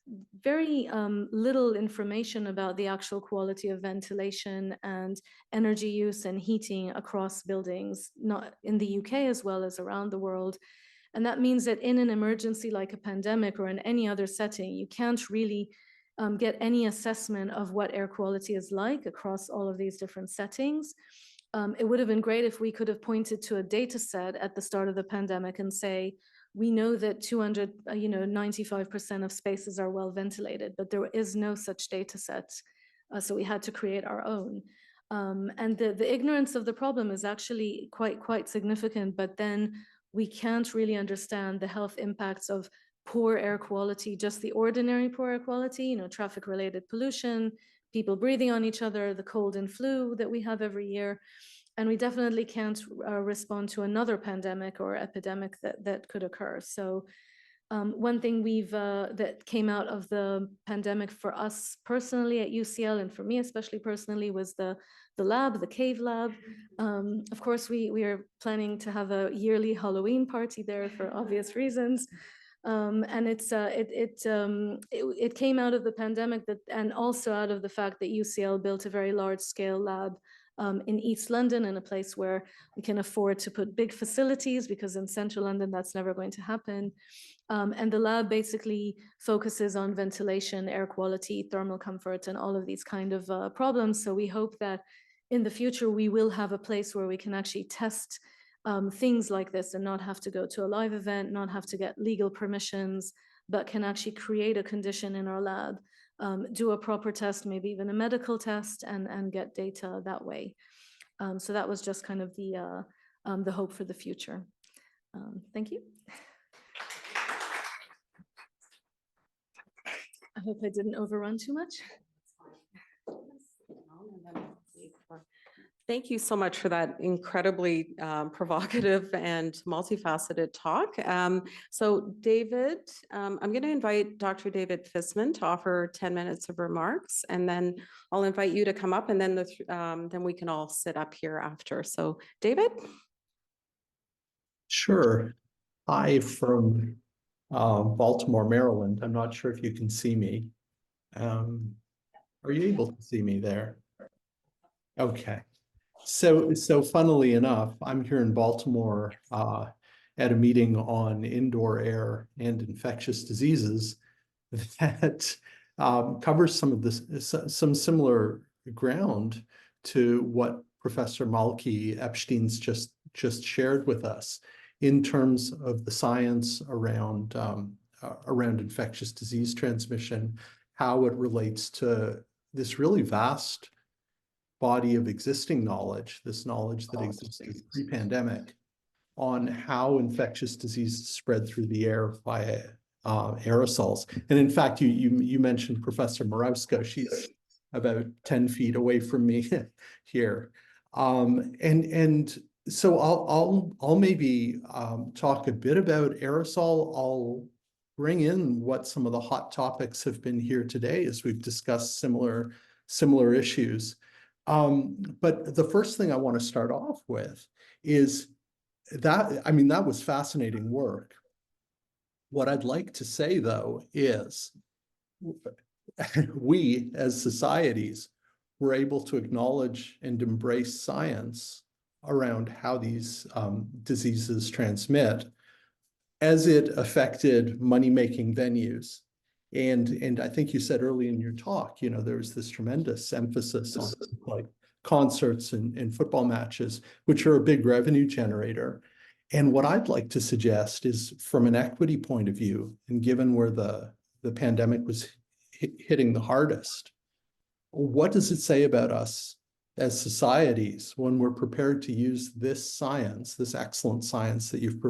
very little information about the actual quality of ventilation and energy use and heating across buildings, not in the UK as well as around the world. And that means that in an emergency like a pandemic or in any other setting, you can't really get any assessment of what air quality is like across all of these different settings. It would have been great if we could have pointed to a data set at the start of the pandemic and say, we know that 95% of spaces are well ventilated, but there is no such data set. So we had to create our own. And the ignorance of the problem is actually quite significant, but then we can't really understand the health impacts of poor air quality, just the ordinary poor air quality, you know, traffic-related pollution, people breathing on each other, the cold and flu that we have every year. And we definitely can't respond to another pandemic or epidemic that could occur. So one thing that came out of the pandemic for us personally at UCL, and for me especially personally, was the lab, the cave lab. Of course, we are planning to have a yearly Halloween party there for obvious reasons. And it came out of the pandemic and also out of the fact that UCL built a very large scale lab in East London, in a place where we can afford to put big facilities, because in central London that's never going to happen. And the lab basically focuses on ventilation, air quality, thermal comfort, and all of these kind of problems. So we hope that in the future we will have a place where we can actually test things like this and not have to go to a live event, not have to get legal permissions, but can actually create a condition in our lab, do a proper test, maybe even a medical test, and get data that way. So that was just kind of the hope for the future. Thank you. I hope I didn't overrun too much. Thank you so much for that incredibly provocative and multifaceted talk. So David, I'm going to invite Dr. David Fisman to offer 10 minutes of remarks, and then I'll invite you to come up, and then then we can all sit up here after. So David? Sure. Hi from Baltimore, Maryland. I'm not sure if you can see me. Are you able to see me there? Okay. So funnily enough, I'm here in Baltimore at a meeting on indoor air and infectious diseases that covers some of this, some similar ground to what Professor Malky Epstein's just shared with us in terms of the science around infectious disease transmission, how it relates to this really vast body of existing knowledge, this knowledge that existed pre-pandemic, on how infectious diseases spread through the air via aerosols. And in fact, you mentioned Professor Morawska. She's about 10 feet away from me here. And so I'll maybe talk a bit about aerosol. I'll bring in what some of the hot topics have been here today as we've discussed similar issues. But the first thing I want to start off with is that, I mean, that was fascinating work. What I'd like to say, though, is we as societies were able to acknowledge and embrace science around how these diseases transmit as it affected money-making venues. And I think you said early in your talk, you know, there was this tremendous emphasis on like concerts and football matches, which are a big revenue generator. And what I'd like to suggest is, from an equity point of view, and given where the pandemic was hitting the hardest, what does it say about us as societies when we're prepared to use this science, this excellent science that you've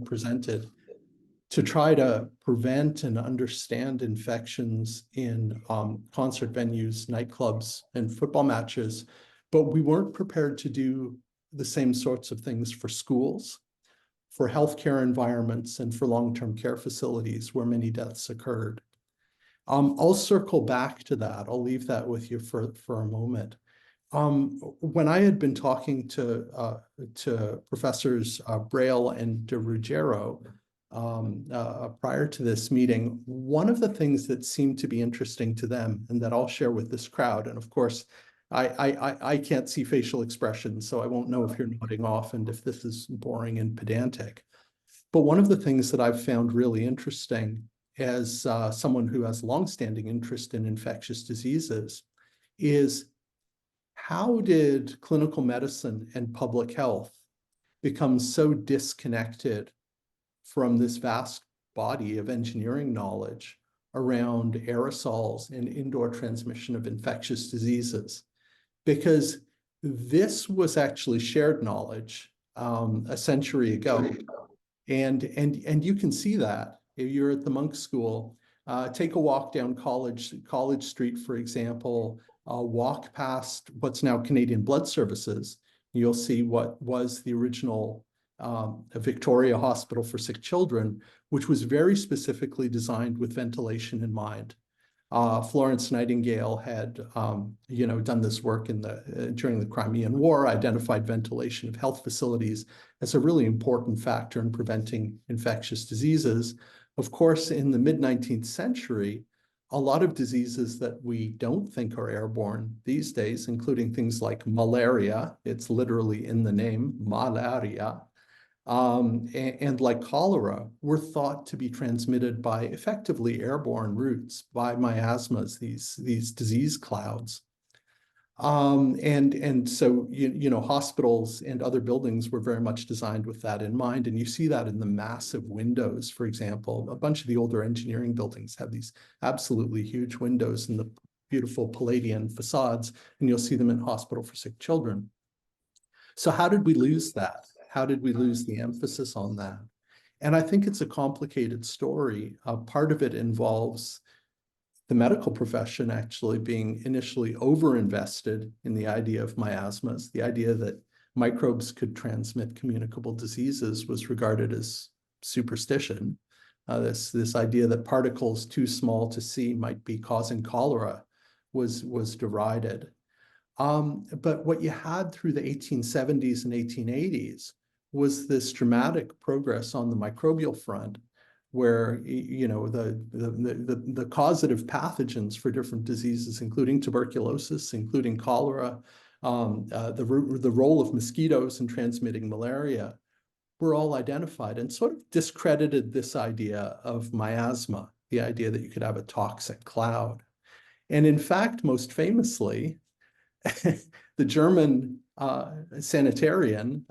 presented, to try to prevent and understand infections in concert venues, nightclubs, and football matches, but we weren't prepared to do the same sorts of things for schools, for healthcare environments, and for long-term care facilities where many deaths occurred. I'll circle back to that. I'll leave that with you for a moment. When I had been talking to Professors Braille and De Ruggiero prior to this meeting, one of the things that seemed to be interesting to them, and that I'll share with this crowd, and of course, I can't see facial expressions, so I won't know if you're nodding off and if this is boring and pedantic. But one of the things that I've found really interesting as someone who has longstanding interest in infectious diseases is, how did clinical medicine and public health become so disconnected from this vast body of engineering knowledge around aerosols and indoor transmission of infectious diseases? Because this was actually shared knowledge a century ago. And you can see that If you're at the Monk School, take a walk down College Street, for example, walk past what's now Canadian Blood Services. You'll see what was the original Victoria Hospital for Sick Children, which was very specifically designed with ventilation in mind. Florence Nightingale had, done this work during the Crimean War, identified ventilation of health facilities as a really important factor in preventing infectious diseases. Of course, in the mid-19th century, a lot of diseases that we don't think are airborne these days, including things like malaria, it's literally in the name, malaria, and like cholera, were thought to be transmitted by effectively airborne routes, by miasmas, these disease clouds. And so, hospitals and other buildings were very much designed with that in mind. And you see that in the massive windows, for example. A bunch of the older engineering buildings have these absolutely huge windows and the beautiful Palladian facades, and you'll see them in Hospital for Sick Children. So how did we lose that? How did we lose the emphasis on that? And I think it's a complicated story. Part of it involves the medical profession actually being initially overinvested in the idea of miasmas. The idea that microbes could transmit communicable diseases was regarded as superstition. This idea that particles too small to see might be causing cholera was derided. But what you had through the 1870s and 1880s was this dramatic progress on the microbial front, where the causative pathogens for different diseases, including tuberculosis, including cholera, the role of mosquitoes in transmitting malaria, were all identified, and sort of discredited this idea of miasma, the idea that you could have a toxic cloud. And in fact, most famously, the German sanitarian,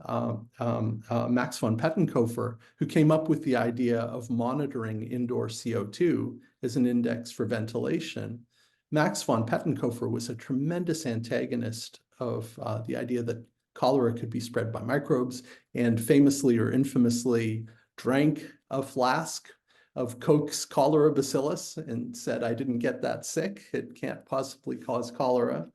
Max von Pettenkofer, who came up with the idea of monitoring indoor CO2 as an index for ventilation. Max von Pettenkofer was a tremendous antagonist of the idea that cholera could be spread by microbes, and famously or infamously drank a flask of Koch's cholera bacillus and said, "I didn't get that sick. It can't possibly cause cholera."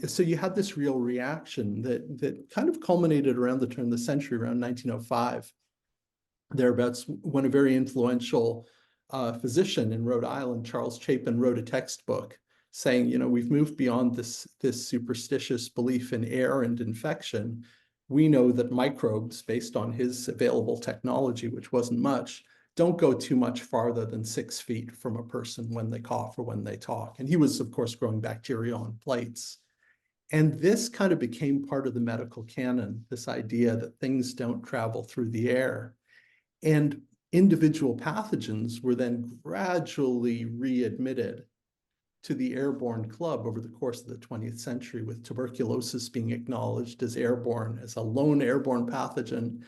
So you had this real reaction that kind of culminated around the turn of the century, around 1905, thereabouts, when a very influential physician in Rhode Island, Charles Chapin, wrote a textbook saying, we've moved beyond this superstitious belief in air and infection. We know that microbes, based on his available technology, which wasn't much, don't go too much farther than 6 feet from a person when they cough or when they talk. And he was, of course, growing bacteria on plates. And this kind of became part of the medical canon, this idea that things don't travel through the air. And individual pathogens were then gradually readmitted to the airborne club over the course of the 20th century, with tuberculosis being acknowledged as airborne, as a lone airborne pathogen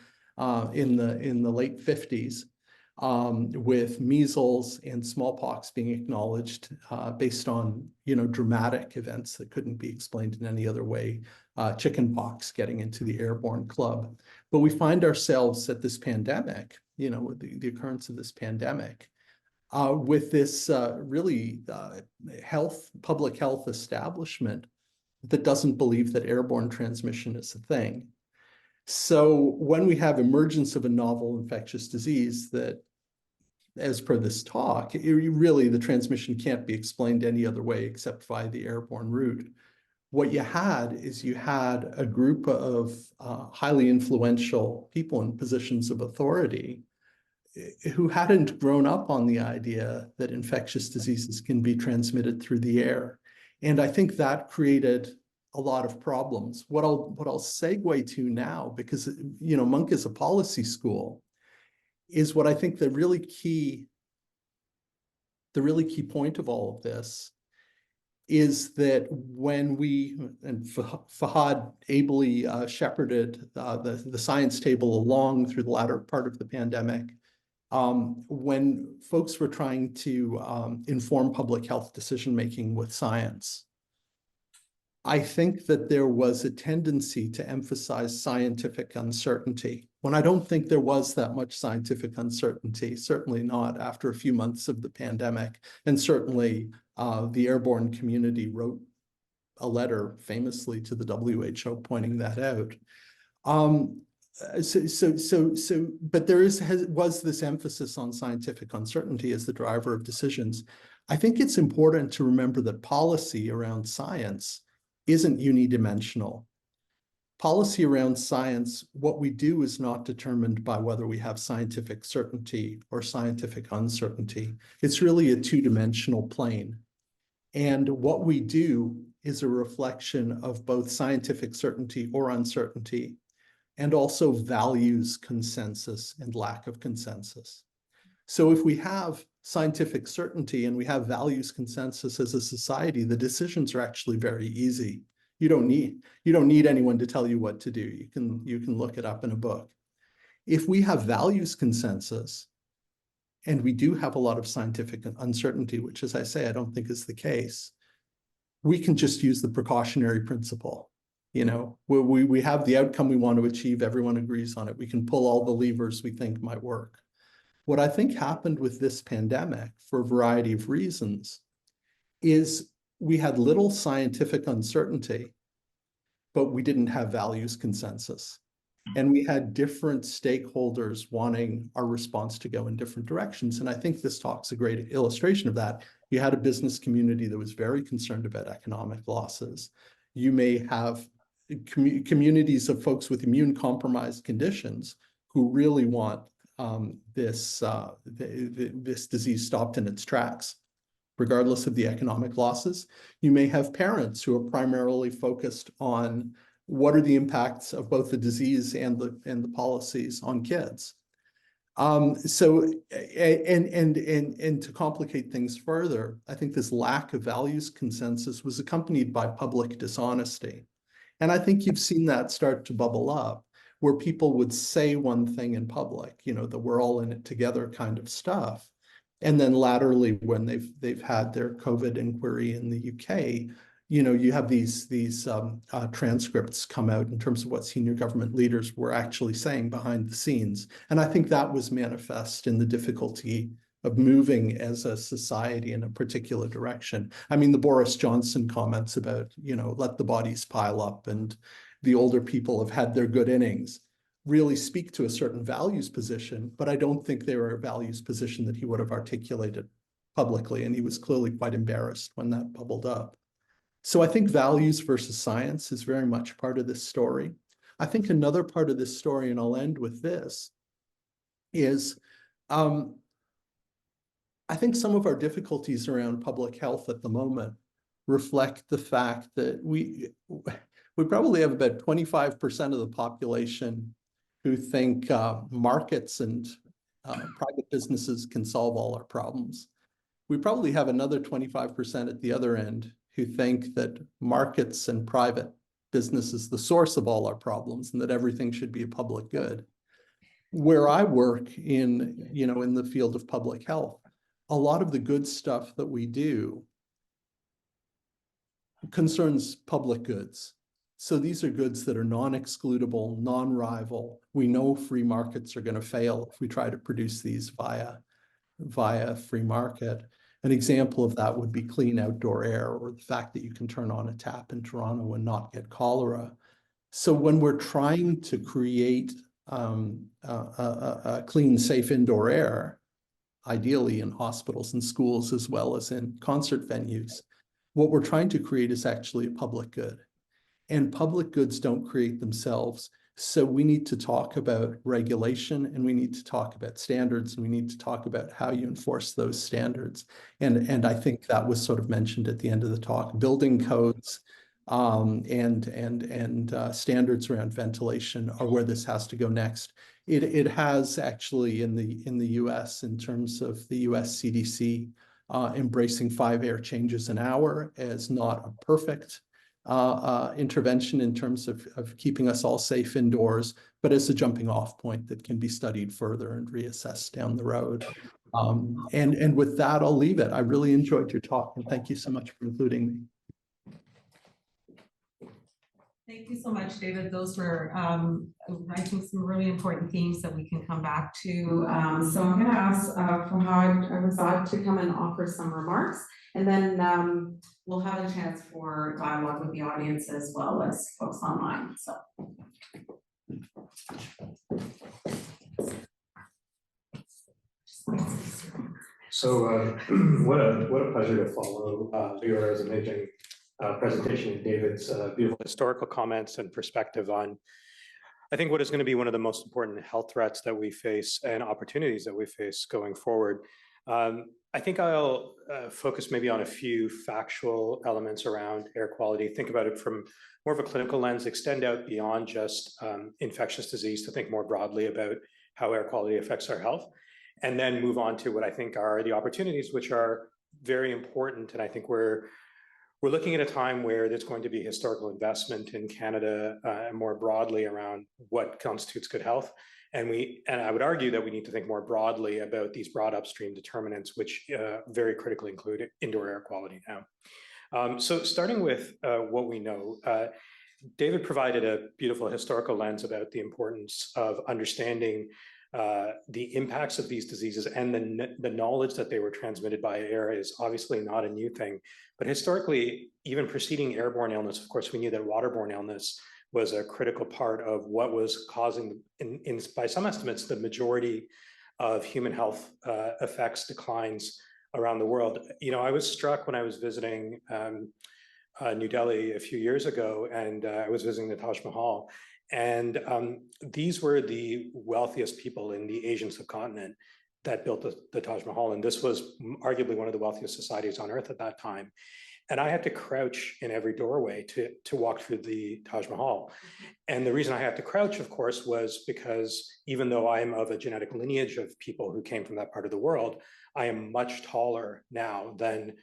in the late 50s. With measles and smallpox being acknowledged based on, dramatic events that couldn't be explained in any other way, chickenpox getting into the airborne club. But we find ourselves at this pandemic, with the occurrence of this pandemic, with this really public health establishment that doesn't believe that airborne transmission is a thing. So when we have emergence of a novel infectious disease that, as per this talk, really the transmission can't be explained any other way except via the airborne route. What you had a group of highly influential people in positions of authority who hadn't grown up on the idea that infectious diseases can be transmitted through the air. And I think that created a lot of problems. What I'll segue to now, because Monk is a policy school, is what I think the really key point of all of this is that when and Fahad ably shepherded the science table along through the latter part of the pandemic, when folks were trying to inform public health decision-making with science, I think that there was a tendency to emphasize scientific uncertainty when I don't think there was that much scientific uncertainty, certainly not after a few months of the pandemic. And certainly the airborne community wrote a letter famously to the WHO pointing that out. But there was this emphasis on scientific uncertainty as the driver of decisions. I think it's important to remember that policy around science isn't unidimensional. Policy around science, what we do is not determined by whether we have scientific certainty or scientific uncertainty. It's really a two-dimensional plane. And what we do is a reflection of both scientific certainty or uncertainty, and also values consensus and lack of consensus. So if we have scientific certainty and we have values consensus as a society, the decisions are actually very easy. You don't need anyone to tell you what to do. You can look it up in a book. If we have values consensus, and we do have a lot of scientific uncertainty, which, as I say, I don't think is the case, we can just use the precautionary principle. You know, we have the outcome we want to achieve, everyone agrees on it. We can pull all the levers we think might work. What I think happened with this pandemic, for a variety of reasons, is we had little scientific uncertainty, but we didn't have values consensus. And we had different stakeholders wanting our response to go in different directions. And I think this talk's a great illustration of that. You had a business community that was very concerned about economic losses. You may have communities of folks with immune compromised conditions who really want this disease stopped in its tracks, regardless of the economic losses. You may have parents who are primarily focused on what are the impacts of both the disease and the policies on kids. And to complicate things further, I think this lack of values consensus was accompanied by public dishonesty. And I think you've seen that start to bubble up, where people would say one thing in public, you know, that we're all in it together kind of stuff. And then laterally, when they've had their COVID inquiry in the UK, you know, you have these transcripts come out in terms of what senior government leaders were actually saying behind the scenes. And I think that was manifest in the difficulty of moving as a society in a particular direction. I mean, the Boris Johnson comments about, you know, let the bodies pile up and the older people have had their good innings really speak to a certain values position, but I don't think they were a values position that he would have articulated publicly. And he was clearly quite embarrassed when that bubbled up. So I think values versus science is very much part of this story. I think another part of this story, and I'll end with this, is I think some of our difficulties around public health at the moment reflect the fact that we probably have about 25% of the population who think markets and private businesses can solve all our problems. We probably have another 25% at the other end who think that markets and private business is the source of all our problems and that everything should be a public good. Where I work in, you know, in the field of public health, a lot of the good stuff that we do concerns public goods. So these are goods that are non-excludable, non-rival. We know free markets are going to fail if we try to produce these via free market. An example of that would be clean outdoor air, or the fact that you can turn on a tap in Toronto and not get cholera. So when we're trying to create clean, safe indoor air, ideally in hospitals and schools as well as in concert venues, what we're trying to create is actually a public good. And public goods don't create themselves. So we need to talk about regulation, and we need to talk about standards, and we need to talk about how you enforce those standards. And I think that was sort of mentioned at the end of the talk. Building codes and standards around ventilation are where this has to go next. It has actually in the US, in terms of the US CDC embracing 5 air changes an hour as not a perfect intervention in terms of keeping us all safe indoors, but as a jumping off point that can be studied further and reassessed down the road. And with that, I'll leave it. I really enjoyed your talk, and thank you so much for including me. Thank you so much, David. Those were, I think, some really important themes that we can come back to. So I'm going to ask Fahad Razak to come and offer some remarks, and then we'll have a chance for dialogue with the audience as well as folks online. So what a pleasure to follow Leora's amazing presentation and David's beautiful historical comments and perspective on, I think, what is going to be one of the most important health threats that we face and opportunities that we face going forward. I think I'll focus maybe on a few factual elements around air quality, think about it from more of a clinical lens, extend out beyond just infectious disease to think more broadly about how air quality affects our health, and then move on to what I think are the opportunities, which are very important. And I think we're looking at a time where there's going to be historical investment in Canada and more broadly around what constitutes good health. And I would argue that we need to think more broadly about these broad upstream determinants, which very critically include indoor air quality now. So starting with what we know, David provided a beautiful historical lens about the importance of understanding the impacts of these diseases, and the knowledge that they were transmitted by air is obviously not a new thing. But historically, even preceding airborne illness, of course, we knew that waterborne illness was a critical part of what was causing, by some estimates, the majority of human health effects declines around the world. You know, I was struck when I was visiting New Delhi a few years ago, and I was visiting the Taj Mahal. And these were the wealthiest people in the Asian subcontinent that built the Taj Mahal. And this was arguably one of the wealthiest societies on earth at that time. And I had to crouch in every doorway to walk through the Taj Mahal. And the reason I had to crouch, of course, was because even though I'm of a genetic lineage of people who came from that part of the world, I am much taller now than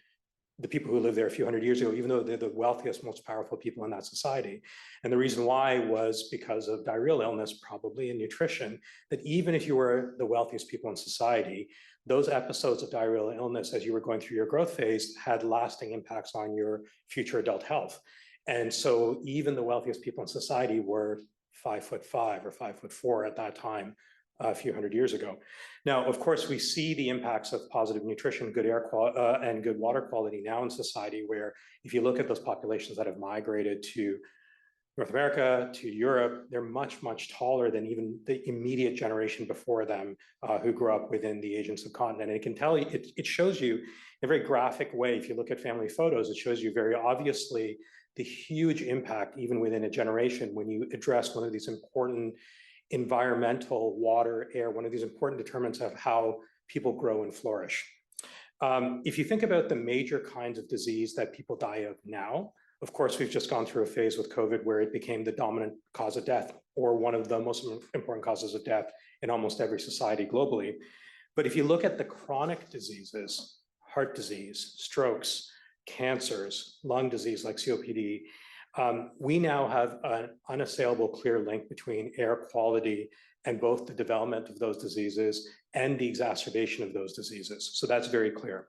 the people who lived there a few hundred years ago, even though they're the wealthiest, most powerful people in that society. And the reason why was because of diarrheal illness, probably, and nutrition, that even if you were the wealthiest people in society, those episodes of diarrheal illness as you were going through your growth phase had lasting impacts on your future adult health. And so even the wealthiest people in society were 5'5" or 5'4" at that time, a few hundred years ago. Now, of course, we see the impacts of positive nutrition, good air quality, and good water quality now in society, where if you look at those populations that have migrated to North America, to Europe, they're much, much taller than even the immediate generation before them who grew up within the Asian subcontinent. And it can tell you, it shows you in a very graphic way, if you look at family photos, it shows you very obviously the huge impact, even within a generation, when you address one of these important environmental, water, air, one of these important determinants of how people grow and flourish. If you think about the major kinds of disease that people die of now, of course, we've just gone through a phase with COVID where it became the dominant cause of death, or one of the most important causes of death in almost every society globally. But if you look at the chronic diseases, heart disease, strokes, cancers, lung disease like COPD, we now have an unassailable clear link between air quality and both the development of those diseases and the exacerbation of those diseases. So that's very clear.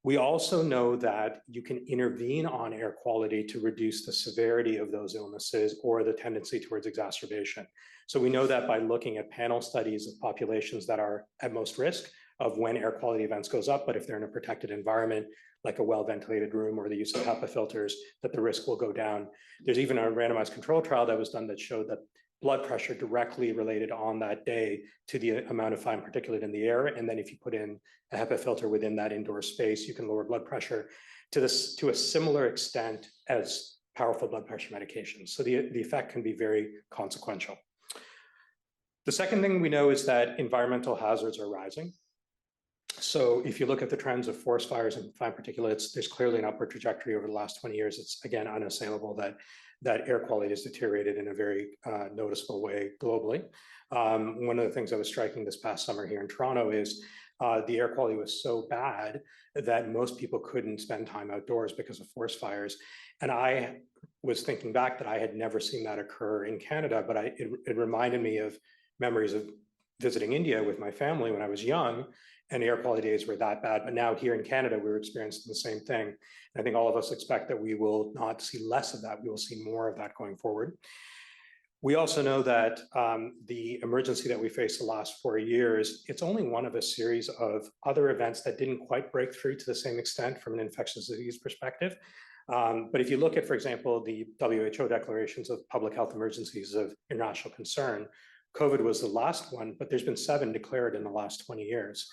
We also know that you can intervene on air quality to reduce the severity of those illnesses or the tendency towards exacerbation. So we know that by looking at panel studies of populations that are at most risk of when air quality events goes up, but if they're in a protected environment, like a well-ventilated room or the use of HEPA filters, that the risk will go down. There's even a randomized control trial that was done that showed that blood pressure directly related on that day to the amount of fine particulate in the air. And then if you put in a HEPA filter within that indoor space, you can lower blood pressure to a similar extent as powerful blood pressure medications. So the effect can be very consequential. The second thing we know is that environmental hazards are rising. So if you look at the trends of forest fires and fine particulates, there's clearly an upward trajectory over the last 20 years. It's, again, unassailable that air quality has deteriorated in a very noticeable way globally. One of the things that was striking this past summer here in Toronto is the air quality was so bad that most people couldn't spend time outdoors because of forest fires. And I was thinking back that I had never seen that occur in Canada, but it reminded me of memories of visiting India with my family when I was young. and air quality days were that bad. But now here in Canada, we're experiencing the same thing. And I think all of us expect that we will not see less of that. We will see more of that going forward. We also know that the emergency that we faced the last 4 years, it's only one of a series of other events that didn't quite break through to the same extent from an infectious disease perspective. But if you look at, for example, the WHO declarations of public health emergencies of international concern, COVID was the last one, but there's been 7 declared in the last 20 years.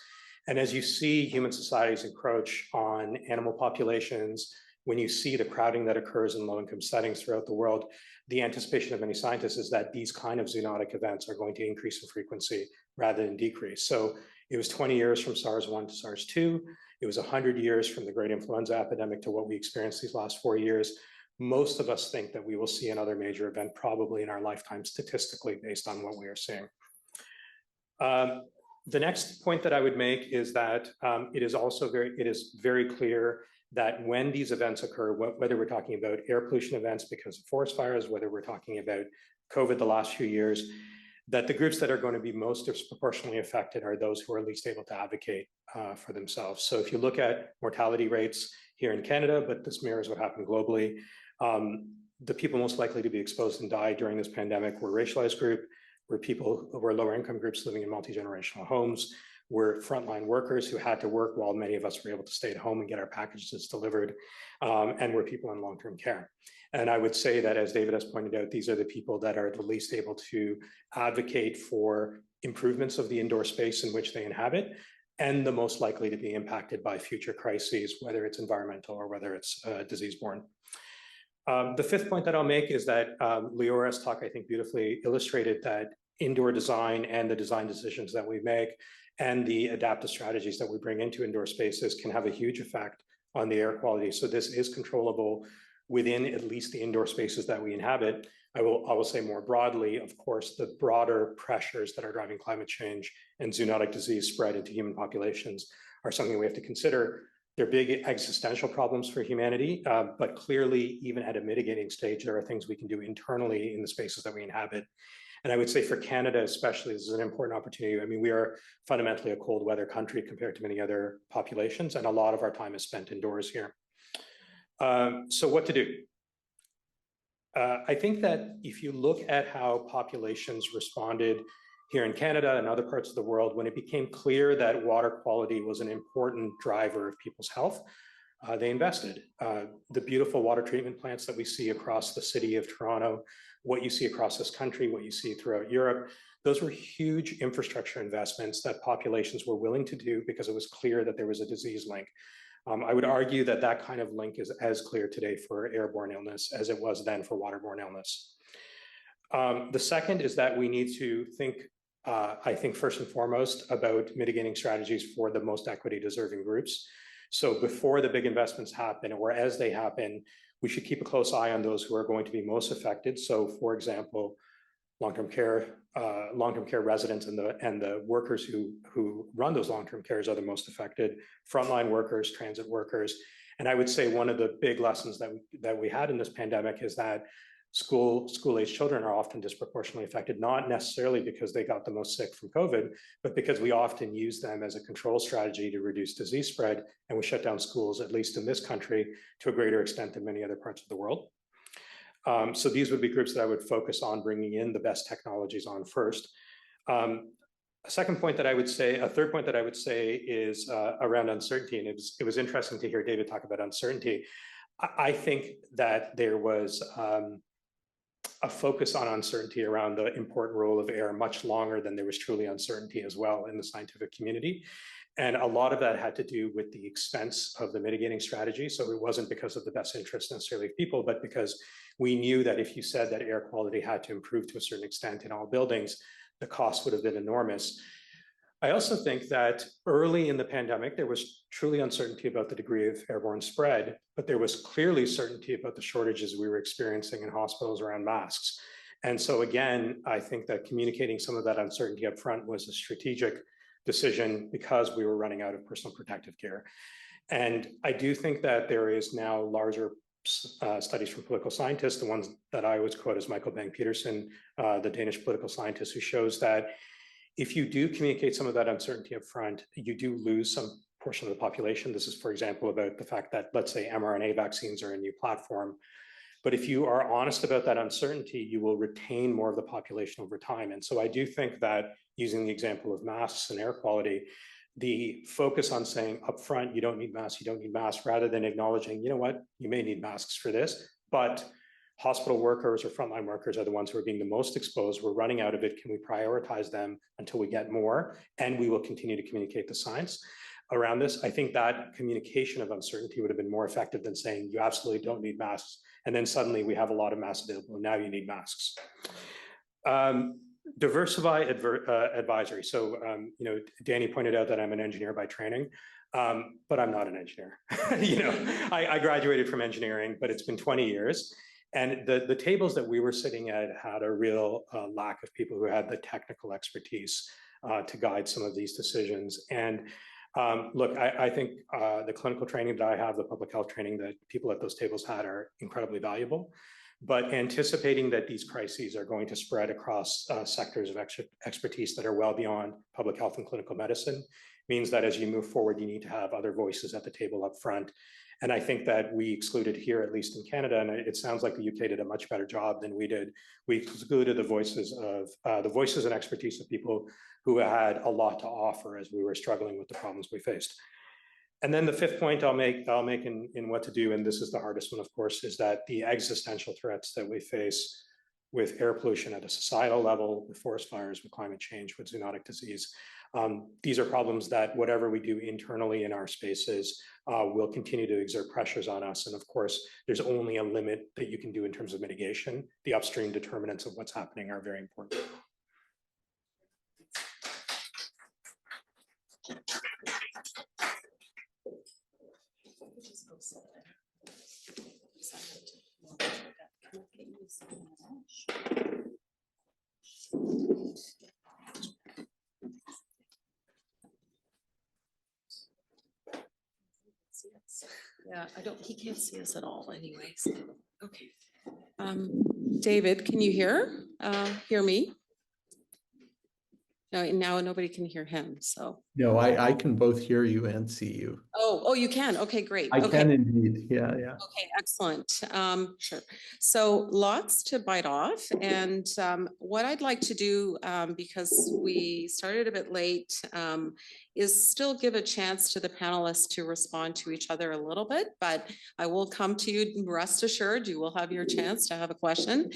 And as you see human societies encroach on animal populations, when you see the crowding that occurs in low-income settings throughout the world, the anticipation of many scientists is that these kind of zoonotic events are going to increase in frequency rather than decrease. So it was 20 years from SARS-1 to SARS-2. It was 100 years from the great influenza epidemic to what we experienced these last 4 years. Most of us think that we will see another major event probably in our lifetime statistically based on what we are seeing. The next point that I would make is that it is very clear that when these events occur, whether we're talking about air pollution events because of forest fires, whether we're talking about COVID the last few years, that the groups that are going to be most disproportionately affected are those who are least able to advocate for themselves. So if you look at mortality rates here in Canada, but this mirrors what happened globally, the people most likely to be exposed and die during this pandemic were racialized group, were people who were lower income groups living in multi-generational homes, were frontline workers who had to work while many of us were able to stay at home and get our packages delivered, and were people in long-term care. And I would say that, as David has pointed out, these are the people that are the least able to advocate for improvements of the indoor space in which they inhabit, and the most likely to be impacted by future crises, whether it's environmental or whether it's disease-borne. The fifth point that I'll make is that Leora's talk, I think, beautifully illustrated that indoor design and the design decisions that we make and the adaptive strategies that we bring into indoor spaces can have a huge effect on the air quality. So this is controllable within at least the indoor spaces that we inhabit. I will say more broadly, of course, the broader pressures that are driving climate change and zoonotic disease spread into human populations are something we have to consider. They're big existential problems for humanity, but clearly, even at a mitigating stage, there are things we can do internally in the spaces that we inhabit. And I would say for Canada especially, this is an important opportunity. I mean, we are fundamentally a cold weather country compared to many other populations, and a lot of our time is spent indoors here. So what to do? I think that if you look at how populations responded here in Canada and other parts of the world, when it became clear that water quality was an important driver of people's health, they invested. The beautiful water treatment plants that we see across the city of Toronto, what you see across this country, what you see throughout Europe, those were huge infrastructure investments that populations were willing to do because it was clear that there was a disease link. I would argue that that kind of link is as clear today for airborne illness as it was then for waterborne illness. The second is that we need to think, I think first and foremost, about mitigating strategies for the most equity deserving groups. So before the big investments happen, or as they happen, we should keep a close eye on those who are going to be most affected. So for example, long-term care residents and the workers who run those long-term cares are the most affected, frontline workers, transit workers. And I would say one of the big lessons that we had in this pandemic is that school-age children are often disproportionately affected, not necessarily because they got the most sick from COVID, but because we often use them as a control strategy to reduce disease spread, and we shut down schools, at least in this country, to a greater extent than many other parts of the world. So these would be groups that I would focus on bringing in the best technologies on first. A third point that I would say is around uncertainty, and it was interesting to hear David talk about uncertainty. I think that there was a focus on uncertainty around the important role of air much longer than there was truly uncertainty as well in the scientific community. And a lot of that had to do with the expense of the mitigating strategy. So it wasn't because of the best interest necessarily of people, but because we knew that if you said that air quality had to improve to a certain extent in all buildings, the cost would have been enormous. I also think that early in the pandemic, there was truly uncertainty about the degree of airborne spread, but there was clearly certainty about the shortages we were experiencing in hospitals around masks. And so again, I think that communicating some of that uncertainty up front was a strategic decision because we were running out of personal protective gear. And I do think that there is now larger studies from political scientists, the ones that I always quote as Michael Bang-Petersen, the Danish political scientist, who shows that If you do communicate some of that uncertainty up front, you do lose some portion of the population. This is, for example, about the fact that, let's say, mRNA vaccines are a new platform. But if you are honest about that uncertainty, you will retain more of the population over time. And so I do think that, using the example of masks and air quality, the focus on saying upfront, you don't need masks, rather than acknowledging, you know what, you may need masks for this, but hospital workers or frontline workers are the ones who are being the most exposed. We're running out of it. Can we prioritize them until we get more? And we will continue to communicate the science around this. I think that communication of uncertainty would have been more effective than saying you absolutely don't need masks. And then suddenly we have a lot of masks available. And now you need masks. Diversify advisory. So, you know, Danny pointed out that I'm an engineer by training, but I'm not an engineer. You know, I graduated from engineering, but it's been 20 years. And the tables that we were sitting at had a real lack of people who had the technical expertise to guide some of these decisions. And look, I think the clinical training that I have, the public health training that people at those tables had are incredibly valuable. But anticipating that these crises are going to spread across sectors of expertise that are well beyond public health and clinical medicine means that as you move forward, you need to have other voices at the table up front. And I think that we excluded here, at least in Canada, and it sounds like the UK did a much better job than we did. We excluded the voices and expertise of people who had a lot to offer as we were struggling with the problems we faced. And then the fifth point I'll make in what to do, and this is the hardest one, of course, is that the existential threats that we face with air pollution at a societal level, with forest fires, with climate change, with zoonotic disease, these are problems that whatever we do internally in our spaces will continue to exert pressures on us. And of course, there's only a limit that you can do in terms of mitigation. The upstream determinants of what's happening are very important. Yeah, he can't see us at all anyways. Okay. David, can you hear me? No, now nobody can hear him, so. No, I can both hear you and see you. Oh, you can. Okay, great. I Okay. can indeed. Yeah. Okay, excellent. Sure. So lots to bite off. And what I'd like to do, because we started a bit late, is still give a chance to the panelists to respond to each other a little bit, but I will come to you, rest assured, you will have your chance to have a question.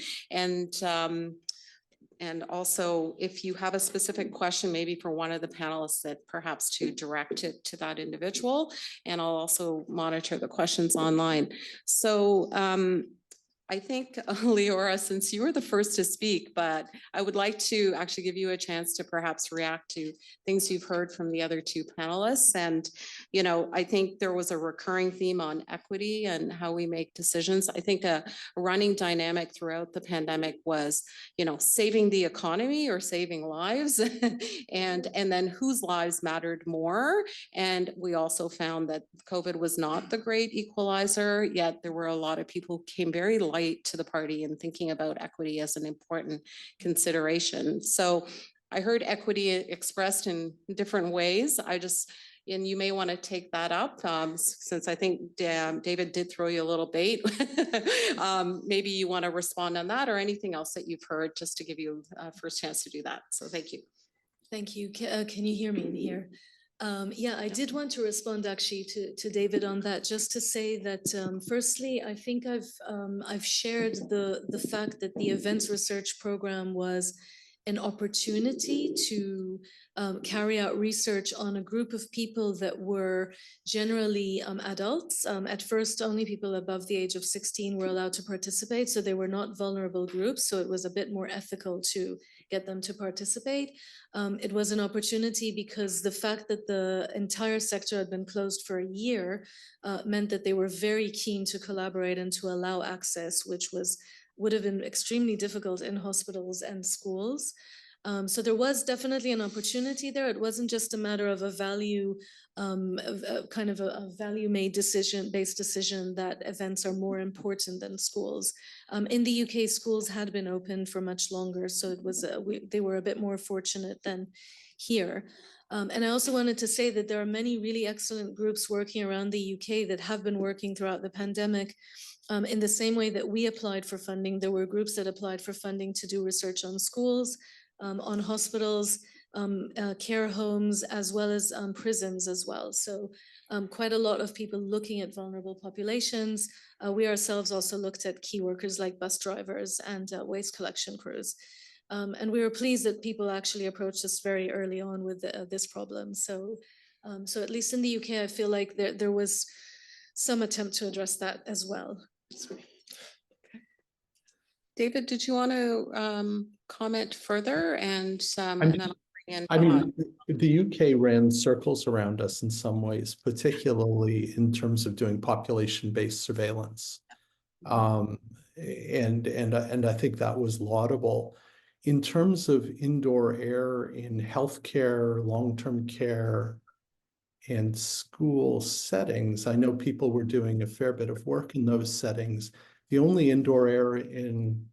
And also, if you have a specific question, maybe for one of the panelists, that perhaps to direct it to that individual. And I'll also monitor the questions online. So I think, Leora, since you were the first to speak, but I would like to actually give you a chance to perhaps react to things you've heard from the other two panelists. And, you know, I think there was a recurring theme on equity and how we make decisions. I think a running dynamic throughout the pandemic was, you know, saving the economy or saving lives, and then whose lives mattered more. And we also found that COVID was not the great equalizer, yet there were a lot of people who came very light to the party and thinking about equity as an important consideration. So I heard equity expressed in different ways. And you may want to take that up, since I think David did throw you a little bait. Maybe you want to respond on that or anything else that you've heard, just to give you a first chance to do that. So thank you. Thank you. Can you hear me in here? Yeah, I did want to respond actually to David on that, just to say that firstly, I think I've shared the fact that the events research program was an opportunity to carry out research on a group of people that were generally adults. At first, only people above the age of 16 were allowed to participate, so they were not vulnerable groups, so it was a bit more ethical to get them to participate. It was an opportunity because the fact that the entire sector had been closed for a year meant that they were very keen to collaborate and to allow access, which would have been extremely difficult in hospitals and schools. So there was definitely an opportunity there. It wasn't just a matter of a value, kind of a value-made based decision that events are more important than schools. In the UK, schools had been open for much longer, so it was they were a bit more fortunate than here. And I also wanted to say that there are many really excellent groups working around the UK that have been working throughout the pandemic. In the same way that we applied for funding, there were groups that applied for funding to do research on schools, on hospitals, care homes, as well as prisons as well. So quite a lot of people looking at vulnerable populations. We ourselves also looked at key workers like bus drivers and waste collection crews. And we were pleased that people actually approached us very early on with this problem. So, so at least in the UK, I feel like there was some attempt to address that as well. Sorry. David, did you want to comment further? And then I'll bring in I Fahad. mean, the UK ran circles around us in some ways, particularly in terms of doing population-based surveillance. And I think that was laudable. In terms of indoor air in healthcare, long-term care, and school settings, I know people were doing a fair bit of work in those settings. The only indoor air in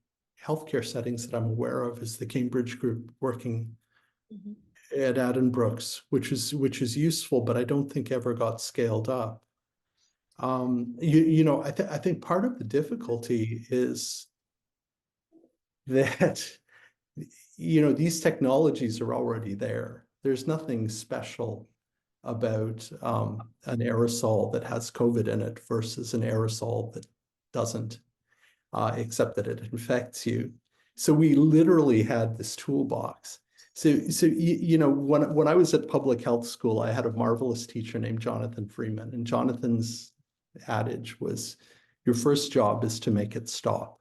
healthcare settings that I'm aware of is the Cambridge group working at Addenbrooke's, which is useful, but I don't think ever got scaled up. I think part of the difficulty is that these technologies are already there. There's nothing special about an aerosol that has COVID in it versus an aerosol that doesn't, except that it infects you. So we literally had this toolbox. So when I was at public health school, I had a marvelous teacher named Jonathan Freeman, and Jonathan's adage was, your first job is to make it stop.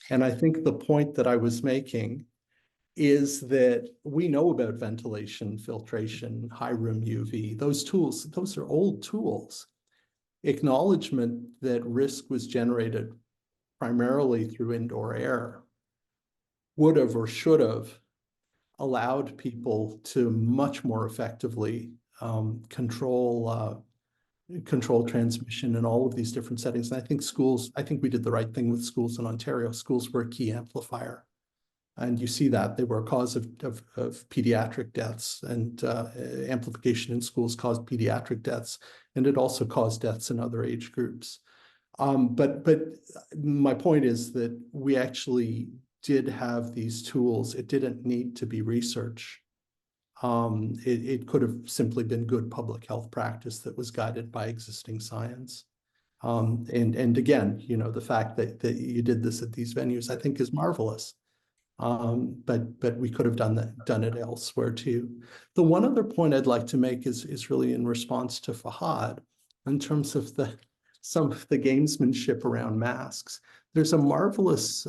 And I think the point that I was making is that we know about ventilation, filtration, high room UV, those tools, those are old tools. Acknowledgement that risk was generated primarily through indoor air would have or should have allowed people to much more effectively control transmission in all of these different settings. And I think we did the right thing with schools in Ontario. Schools were a key amplifier. And you see that they were a cause of pediatric deaths, and amplification in schools caused pediatric deaths, and it also caused deaths in other age groups. But my point is that we actually did have these tools. It didn't need to be research. It could have simply been good public health practice that was guided by existing science. And again, the fact that you did this at these venues, I think, is marvelous. But we could have done it elsewhere too. The one other point I'd like to make is really in response to Fahad, in terms of some of the gamesmanship around masks. There's a marvelous,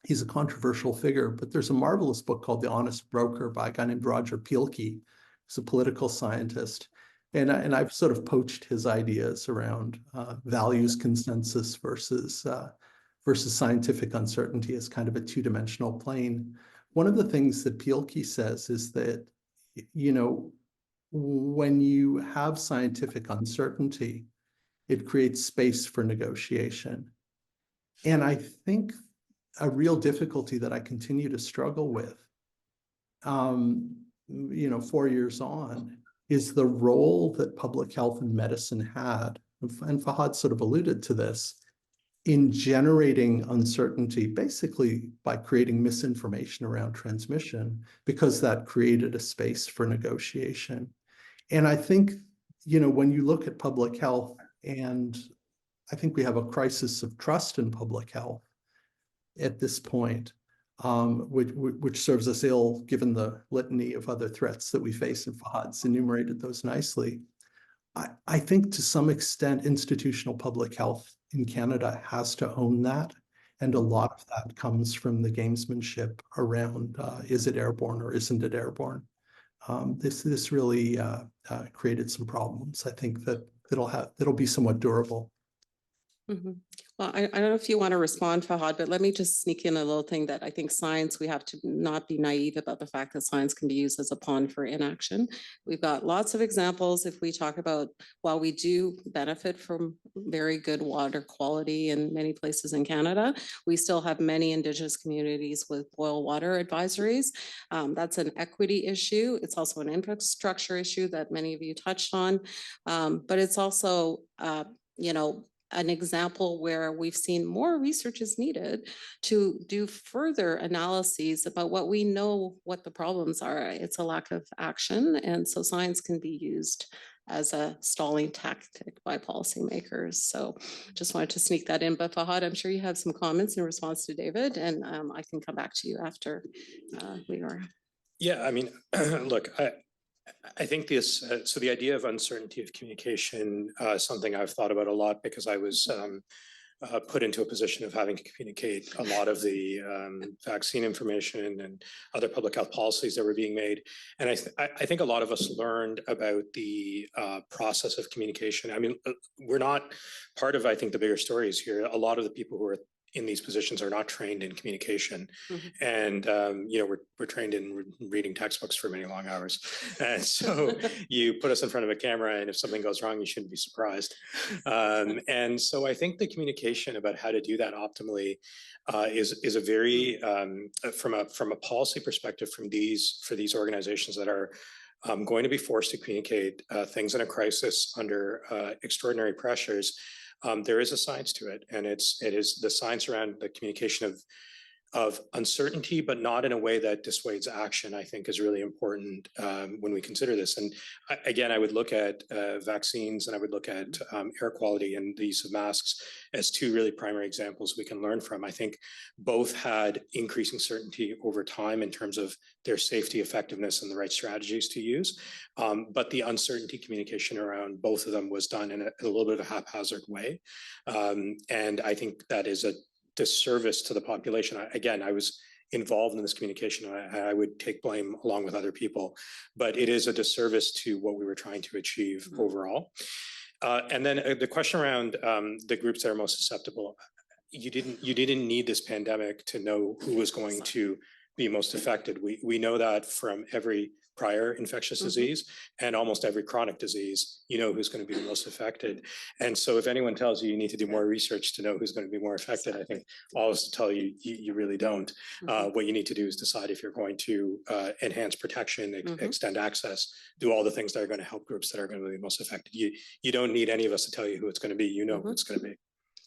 he's a controversial figure, but there's a marvelous book called The Honest Broker by a guy named Roger Pielke, who's a political scientist. And I've sort of poached his ideas around values consensus versus scientific uncertainty as kind of a two-dimensional plane. One of the things that Pielke says is that, when you have scientific uncertainty, it creates space for negotiation. And I think a real difficulty that I continue to struggle with, 4 years on, is the role that public health and medicine had, and Fahad sort of alluded to this, in generating uncertainty, basically by creating misinformation around transmission, because that created a space for negotiation. And I think, when you look at public health, and I think we have a crisis of trust in public health at this point, which serves us ill given the litany of other threats that we face, and Fahad's enumerated those nicely. I think to some extent, institutional public health in Canada has to own that. And a lot of that comes from the gamesmanship around, is it airborne or isn't it airborne? This really created some problems. I think that it'll be somewhat durable. Mhm. Well, I don't know if you want to respond, Fahad, but let me just sneak in a little thing that I think science, we have to not be naive about the fact that science can be used as a pawn for inaction. We've got lots of examples. If we talk about, while we do benefit from very good water quality in many places in Canada, we still have many Indigenous communities with boil water advisories. That's an equity issue. It's also an infrastructure issue that many of you touched on. But it's also, you know, an example where we've seen more research is needed to do further analyses about what we know what the problems are. It's a lack of action. And so science can be used as a stalling tactic by policymakers. So just wanted to sneak that in. But Fahad, I'm sure you have some comments in response to David, and I can come back to you after we are. Yeah, I mean, look, I think this, so the idea of uncertainty of communication, something I've thought about a lot because I was put into a position of having to communicate a lot of the vaccine information and other public health policies that were being made. And I think a lot of us learned about the process of communication. I mean, we're not part of, I think, the bigger stories here. A lot of the people who are in these positions are not trained in communication. And, you know, we're trained in reading textbooks for many long hours. And so you put us in front of a camera and if something goes wrong, you shouldn't be surprised. And so I think the communication about how to do that optimally is a very, from a policy perspective for these organizations that are going to be forced to communicate things in a crisis under extraordinary pressures. There is a science to it, and it is the science around the communication of uncertainty, but not in a way that dissuades action, I think is really important when we consider this. And again, I would look at vaccines and I would look at air quality and the use of masks as two really primary examples we can learn from. I think both had increasing certainty over time in terms of their safety, effectiveness, and the right strategies to use. But the uncertainty communication around both of them was done in a little bit of a haphazard way. And I think that is a disservice to the population. Again, I was involved in this communication. I would take blame along with other people, but it is a disservice to what we were trying to achieve overall. And then the question around the groups that are most susceptible, you didn't need this pandemic to know who was going to be most affected. We know that from every prior infectious disease and almost every chronic disease, you know who's going to be the most affected. And so if anyone tells you you need to do more research to know who's going to be more affected, I think all is to tell you, you really don't. What you need to do is decide if you're going to enhance protection, extend access, do all the things that are going to help groups that are going to be most affected. You don't need any of us to tell you who it's going to be. You know who it's going to be.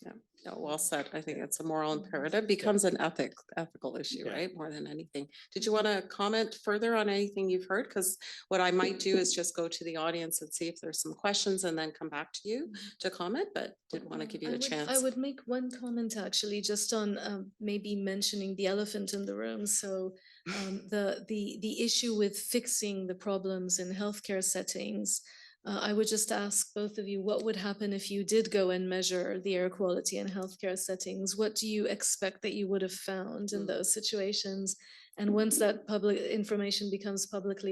Yeah, no, well said. I think it's a moral imperative, becomes an ethical issue, right? More than anything. Did you want to comment further on anything you've heard? Because what I might do is just go to the audience and see if there's some questions and then come back to you to comment, but did want to give you a chance. I would make one comment actually, just on maybe mentioning the elephant in the room. So the issue with fixing the problems in healthcare settings. I would just ask both of you, what would happen if you did go and measure the air quality in healthcare settings? What do you expect that you would have found in those situations? And once that public information becomes public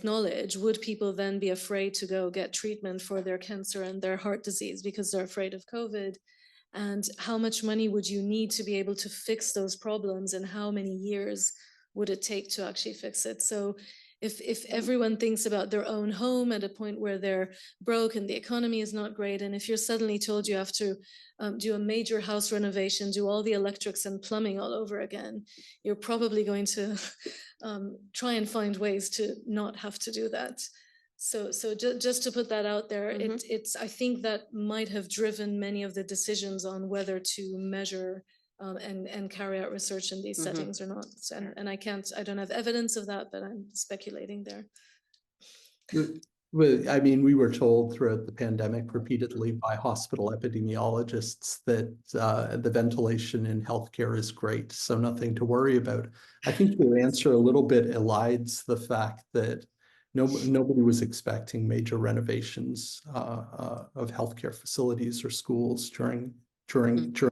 knowledge, would people then be afraid to go get treatment for their cancer and their heart disease because they're afraid of COVID? And how much money would you need to be able to fix those problems, and how many years would it take to actually fix it? So if everyone thinks about their own home at a point where they're broke and the economy is not great, and if you're suddenly told you have to do a major house renovation, do all the electrics and plumbing all over again, you're probably going to try and find ways to not have to do that. So just to put that out there, it's I think that might have driven many of the decisions on whether to measure and carry out research in these settings or not. And I don't have evidence of that, but I'm speculating there. Well, I mean, we were told throughout the pandemic repeatedly by hospital epidemiologists that the ventilation in healthcare is great, so nothing to worry about. I think your answer a little bit elides the fact that nobody was expecting major renovations of healthcare facilities or schools during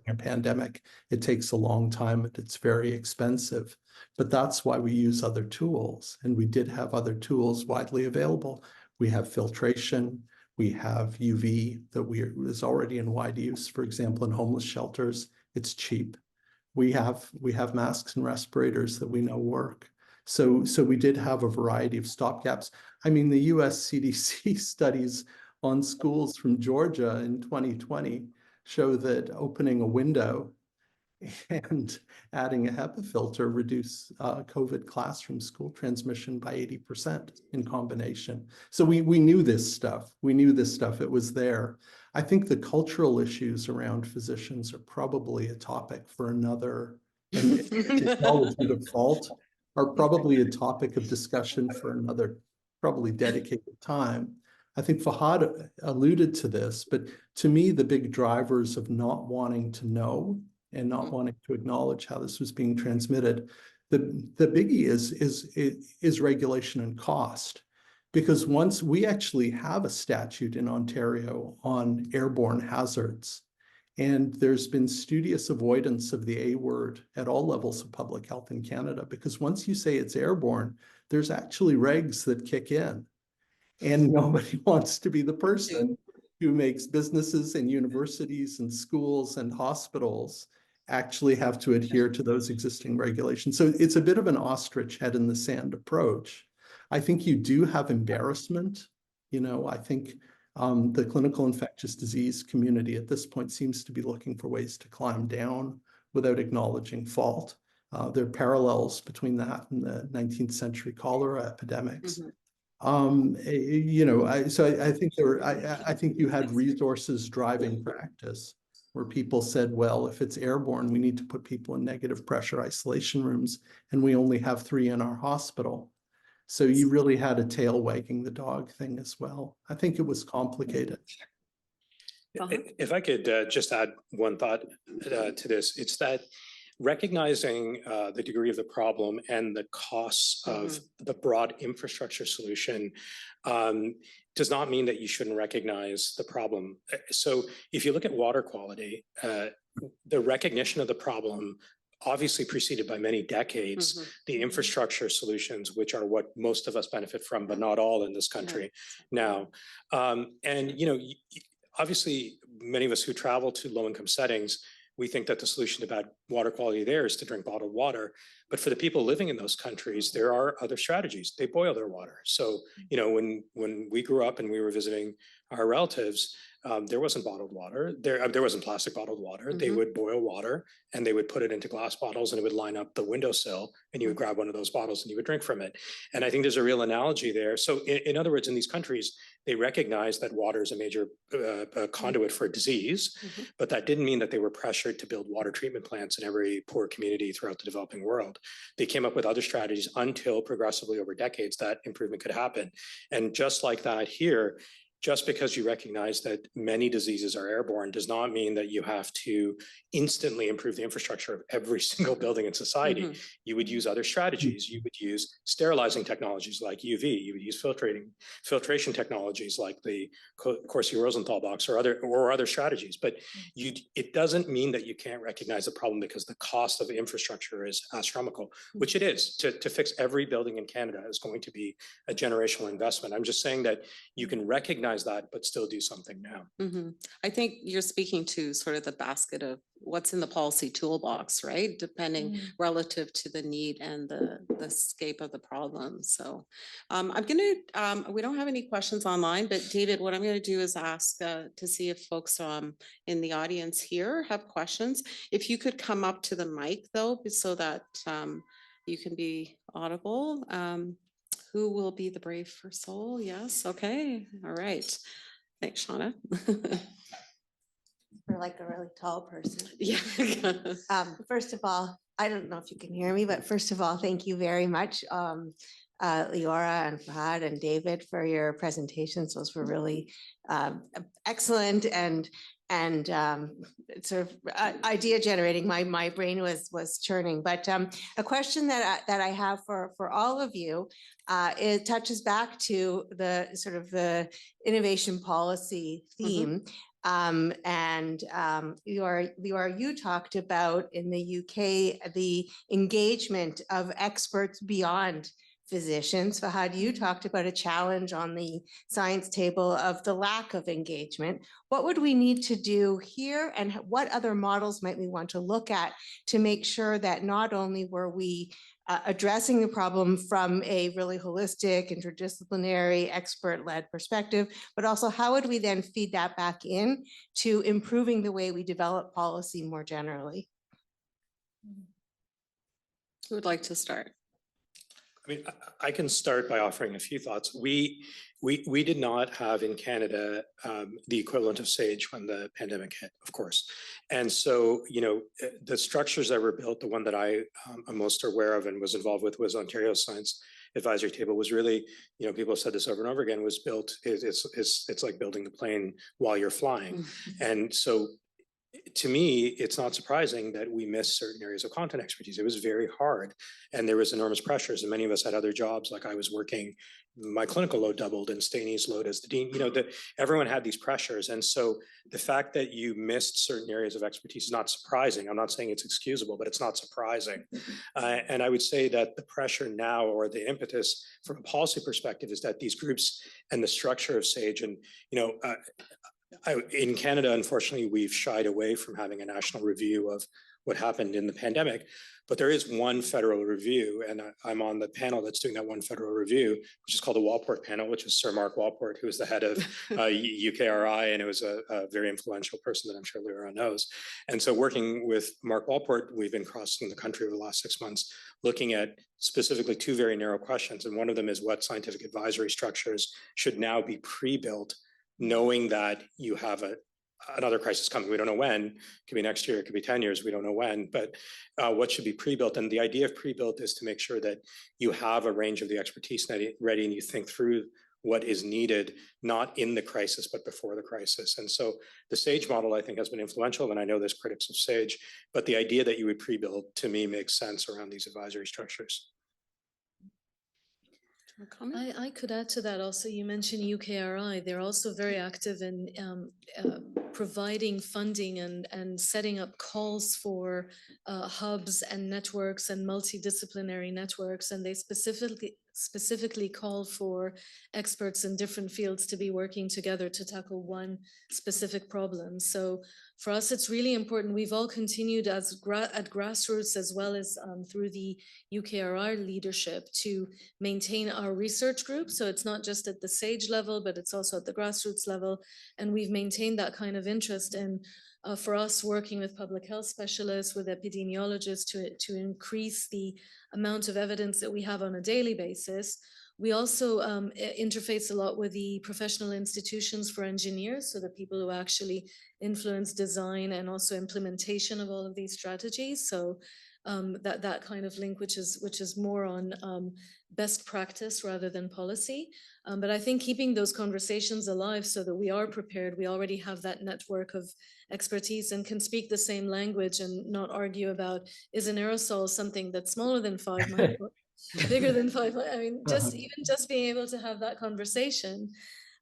a pandemic. It takes a long time and it's very expensive, but that's why we use other tools. And we did have other tools widely available. We have filtration, We have UV that is already in wide use. For example, in homeless shelters, it's cheap. We have masks and respirators that we know work. So we did have a variety of stopgaps. I mean, the US CDC studies on schools from Georgia in 2020 show that opening a window and adding a HEPA filter reduce COVID classroom school transmission by 80% in combination. So we knew this stuff. We knew this stuff. It was there. I think the cultural issues around physicians are probably a topic for another, and acknowledgement of fault are probably a topic of discussion for another probably dedicated time. I think Fahad alluded to this, but to me, the big drivers of not wanting to know and not wanting to acknowledge how this was being transmitted, the biggie is regulation and cost. Because once we actually have a statute in Ontario on airborne hazards, and there's been studious avoidance of the A word at all levels of public health in Canada, because once you say it's airborne, there's actually regs that kick in. And nobody wants to be the person who makes businesses and universities and schools and hospitals actually have to adhere to those existing regulations. So it's a bit of an ostrich head in the sand approach. I think you do have embarrassment. You know, I think the clinical infectious disease community at this point seems to be looking for ways to climb down without acknowledging fault. There are parallels between that and the 19th century cholera epidemics. You know, I think I think you had resources driving practice where people said, well, if it's airborne, we need to put people in negative pressure isolation rooms, and we only have 3 in our hospital. So you really had a tail wagging the dog thing as well. I think it was complicated. If I could just add one thought to this, it's that recognizing the degree of the problem and the costs of the broad infrastructure solution does not mean that you shouldn't recognize the problem. So if you look at water quality, the recognition of the problem obviously preceded by many decades, the infrastructure solutions, which are what most of us benefit from, but not all in this country now. And, you know, obviously, many of us who travel to low-income settings, we think that the solution to bad water quality there is to drink bottled water. But for the people living in those countries, there are other strategies. They boil their water. So, you know, when we grew up and we were visiting our relatives, there wasn't bottled water. There wasn't plastic bottled water. They would boil water and they would put it into glass bottles, and it would line up the windowsill, and you would grab one of those bottles and you would drink from it. And I think there's a real analogy there. So in other words, in these countries, they recognize that water is a major conduit for disease, but that didn't mean that they were pressured to build water treatment plants in every poor community throughout the developing world. They came up with other strategies until progressively over decades that improvement could happen. And just like that here, just because you recognize that many diseases are airborne does not mean that you have to instantly improve the infrastructure of every single building in society. You would use other strategies. You would use sterilizing technologies like UV. You would use filtration technologies like the Corsi-Rosenthal box or other strategies. But it doesn't mean that you can't recognize the problem, because the cost of infrastructure is astronomical, which it is. To fix every building in Canada is going to be a generational investment. I'm just saying that you can recognize that, but still do something now. I think you're speaking to sort of the basket of what's in the policy toolbox, right? Depending relative to the need and the scope of the problem. So I'm going to, we don't have any questions online, but David, what I'm going to do is ask to see if folks in the audience here have questions. If you could come up to the mic though, so that you can be audible. Who will be the brave first soul? Yes. Okay. All right. Thanks, Shauna. For like a really tall person. Yeah. First of all, I don't know if you can hear me, but first of all, thank you very much, Leora and Fahad and David, for your presentations. Those were really excellent and sort of idea generating. My brain was churning. But a question that I have for all of you, it touches back to the sort of the innovation policy theme. You talked about in the UK the engagement of experts beyond physicians. Fahad, you talked about a challenge on the science table of the lack of engagement. What would we need to do here, and what other models might we want to look at to make sure that not only were we addressing the problem from a really holistic, interdisciplinary, expert-led perspective, but also how would we then feed that back in to improving the way we develop policy more generally? Who would like to start? I mean, I can start by offering a few thoughts. We did not have in Canada the equivalent of SAGE when the pandemic hit, of course. And so, you know, the structures that were built, the one that I am most aware of and was involved with was Ontario Science Advisory Table, was really, you know, people have said this over and over again, was built, it's like building the plane while you're flying. And so to me, it's not surprising that we missed certain areas of content expertise. It was very hard and there was enormous pressures, and many of us had other jobs. Like I was working, my clinical load doubled and Staney's load as the dean, you know, that everyone had these pressures. And so the fact that you missed certain areas of expertise is not surprising. I'm not saying it's excusable, but it's not surprising. And I would say that the pressure now, or the impetus from a policy perspective, is that these groups and the structure of SAGE, and, you know, in Canada, unfortunately, we've shied away from having a national review of what happened in the pandemic, but there is one federal review, and I'm on the panel that's doing that one federal review, which is called the Walport panel, which is Sir Mark Walport, who was the head of UKRI, and it was a very influential person that I'm sure Leora knows. And so working with Mark Walport, we've been crossing the country over the last 6 months, looking at specifically two very narrow questions. And one of them is what scientific advisory structures should now be pre-built, knowing that you have another crisis coming. We don't know when. It could be next year, it could be 10 years, we don't know when, but what should be pre-built. And the idea of pre-built is to make sure that you have a range of the expertise ready and you think through what is needed, not in the crisis, but before the crisis. And so the SAGE model, I think, has been influential, and I know there's critics of SAGE, but the idea that you would pre-build, to me, makes sense around these advisory structures. I could add to that also. You mentioned UKRI. They're also very active in providing funding and setting up calls for hubs and networks and multidisciplinary networks. And they specifically call for experts in different fields to be working together to tackle one specific problem. So for us, it's really important. We've all continued at grassroots as well as through the UKRI leadership to maintain our research group. So it's not just at the SAGE level, but it's also at the grassroots level. And we've maintained that kind of interest in, for us, working with public health specialists, with epidemiologists to increase the amount of evidence that we have on a daily basis. We also interface a lot with the professional institutions for engineers, so the people who actually influence design and also implementation of all of these strategies. So that kind of link, which is more on best practice rather than policy. But I think keeping those conversations alive so that we are prepared, we already have that network of expertise and can speak the same language and not argue about, is an aerosol something that's smaller than 5 microns? Bigger than 5. I mean, just being able to have that conversation,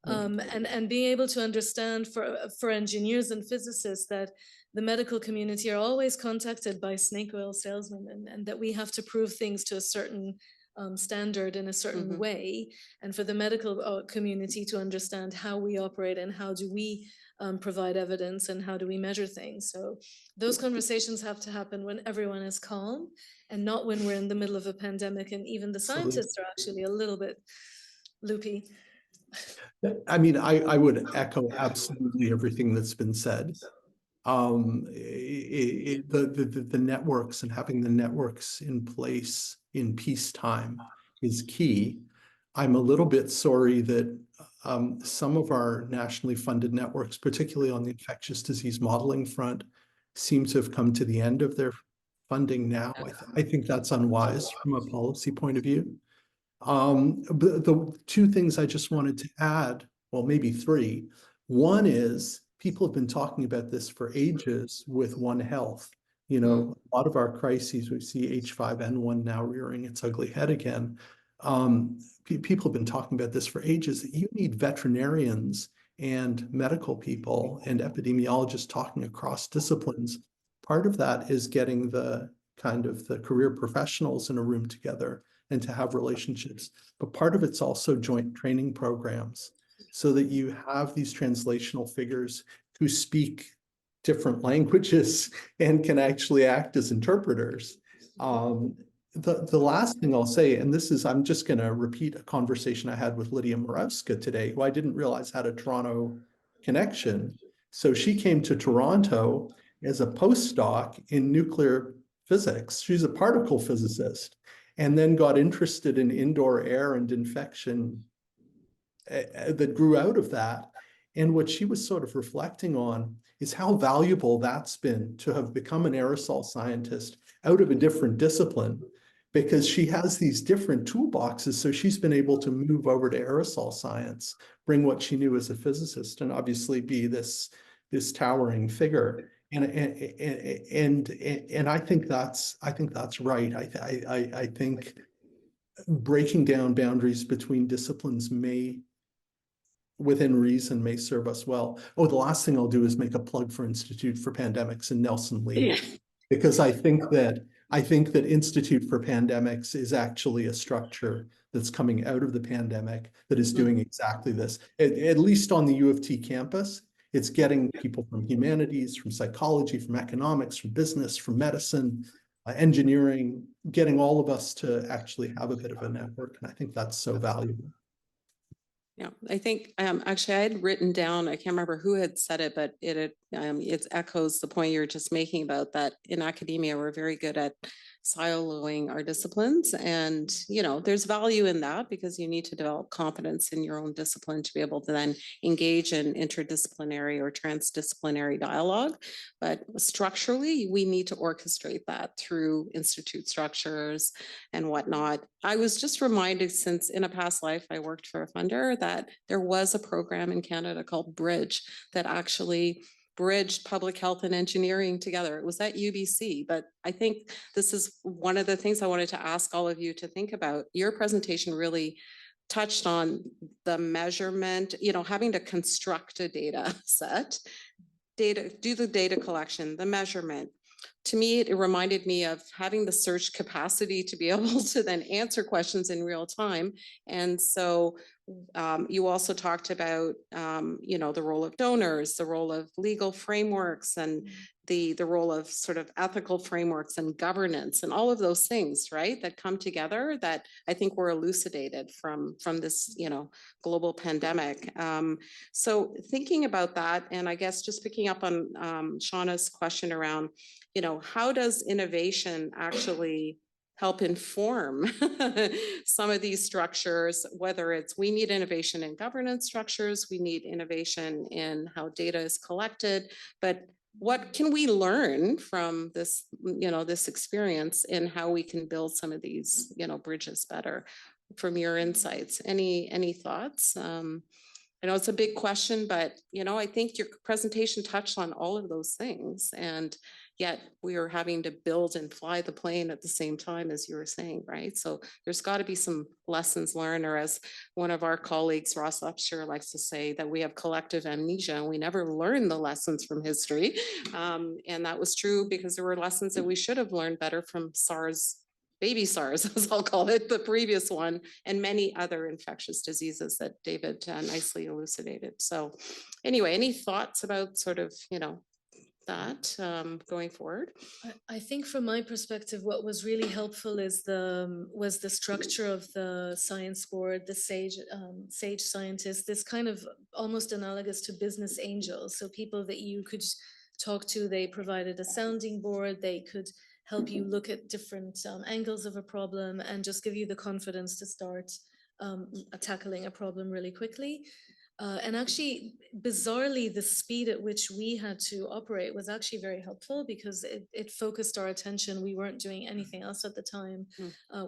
and being able to understand for engineers and physicists that the medical community are always contacted by snake oil salesmen, and that we have to prove things to a certain standard in a certain way, and for the medical community to understand how we operate and how do we provide evidence and how do we measure things. So those conversations have to happen when everyone is calm and not when we're in the middle of a pandemic, and even the scientists are actually a little bit loopy. I mean, I would echo absolutely everything that's been said. The networks and having the networks in place in peacetime is key. I'm a little bit sorry that some of our nationally funded networks, particularly on the infectious disease modeling front, seem to have come to the end of their funding now. I think that's unwise from a policy point of view. The two things I just wanted to add, well, maybe three. One is people have been talking about this for ages with One Health. You know, a lot of our crises, we see H5N1 now rearing its ugly head again. People have been talking about this for ages. You need veterinarians and medical people and epidemiologists talking across disciplines. Part of that is getting the kind of the career professionals in a room together and to have relationships. But part of it's also joint training programs so that you have these translational figures who speak different languages and can actually act as interpreters. The last thing I'll say, and this is, I'm just going to repeat a conversation I had with Lydia Morawska today, who I didn't realize had a Toronto connection. So she came to Toronto as a postdoc in nuclear physics. She's a particle physicist, and then got interested in indoor air and infection that grew out of that. And what she was sort of reflecting on is how valuable that's been to have become an aerosol scientist out of a different discipline, because she has these different toolboxes. So she's been able to move over to aerosol science, bring what she knew as a physicist, and obviously be this towering figure. And I think that's right. I think breaking down boundaries between disciplines may, within reason, may serve us well. Oh, the last thing I'll do is make a plug for Institute for Pandemics and Nelson Lee, because I think that Institute for Pandemics is actually a structure that's coming out of the pandemic that is doing exactly this. At least on the U of T campus, it's getting people from humanities, from psychology, from economics, from business, from medicine, engineering, getting all of us to actually have a bit of a network. And I think that's so valuable. Yeah, I think actually I had written down, I can't remember who had said it, but it echoes the point you were just making about that in academia, we're very good at siloing our disciplines. And, you know, there's value in that because you need to develop competence in your own discipline to be able to then engage in interdisciplinary or transdisciplinary dialogue. But structurally, we need to orchestrate that through institute structures and whatnot. I was just reminded, since in a past life I worked for a funder, that there was a program in Canada called Bridge that actually bridged public health and engineering together. It was at UBC, but I think this is one of the things I wanted to ask all of you to think about. Your presentation really touched on the measurement, you know, having to construct a data set, do the data collection, the measurement. To me, it reminded me of having the search capacity to be able to then answer questions in real time. And so you also talked about, you know, the role of donors, the role of legal frameworks, and the role of sort of ethical frameworks and governance and all of those things, right, that come together that I think were elucidated from this, you know, global pandemic. So thinking about that, and I guess just picking up on Shauna's question around, you know, how does innovation actually help inform some of these structures, whether it's we need innovation in governance structures, we need innovation in how data is collected, but what can we learn from this, you know, this experience in how we can build some of these, you know, bridges better? From your insights, any thoughts? I know it's a big question, but, you know, I think your presentation touched on all of those things, and yet we are having to build and fly the plane at the same time, as you were saying, right? So there's got to be some lessons learned, or as one of our colleagues, Ross Upshur, likes to say, that we have collective amnesia and we never learn the lessons from history. And that was true because there were lessons that we should have learned better from SARS, baby SARS, as I'll call it, the previous one, and many other infectious diseases that David nicely elucidated. So anyway, any thoughts about sort of, you know, that going forward? I think from my perspective, what was really helpful is was the structure of the science board, the sage scientists, this kind of almost analogous to business angels. So people that you could talk to, they provided a sounding board, they could help you look at different angles of a problem and just give you the confidence to start tackling a problem really quickly. And actually, bizarrely, the speed at which we had to operate was actually very helpful because it focused our attention. We weren't doing anything else at the time.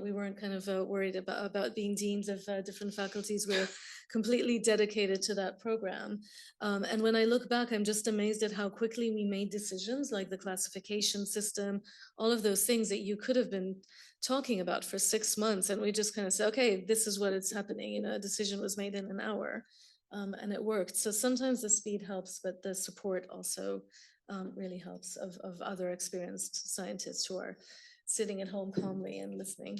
We weren't kind of worried about being deans of different faculties. We're completely dedicated to that program. And when I look back, I'm just amazed at how quickly we made decisions like the classification system, all of those things that you could have been talking about for 6 months. And we just kind of said, okay, this is what is happening. You know, a decision was made in an hour. And it worked. So sometimes the speed helps, but the support also really helps of other experienced scientists who are sitting at home calmly and listening.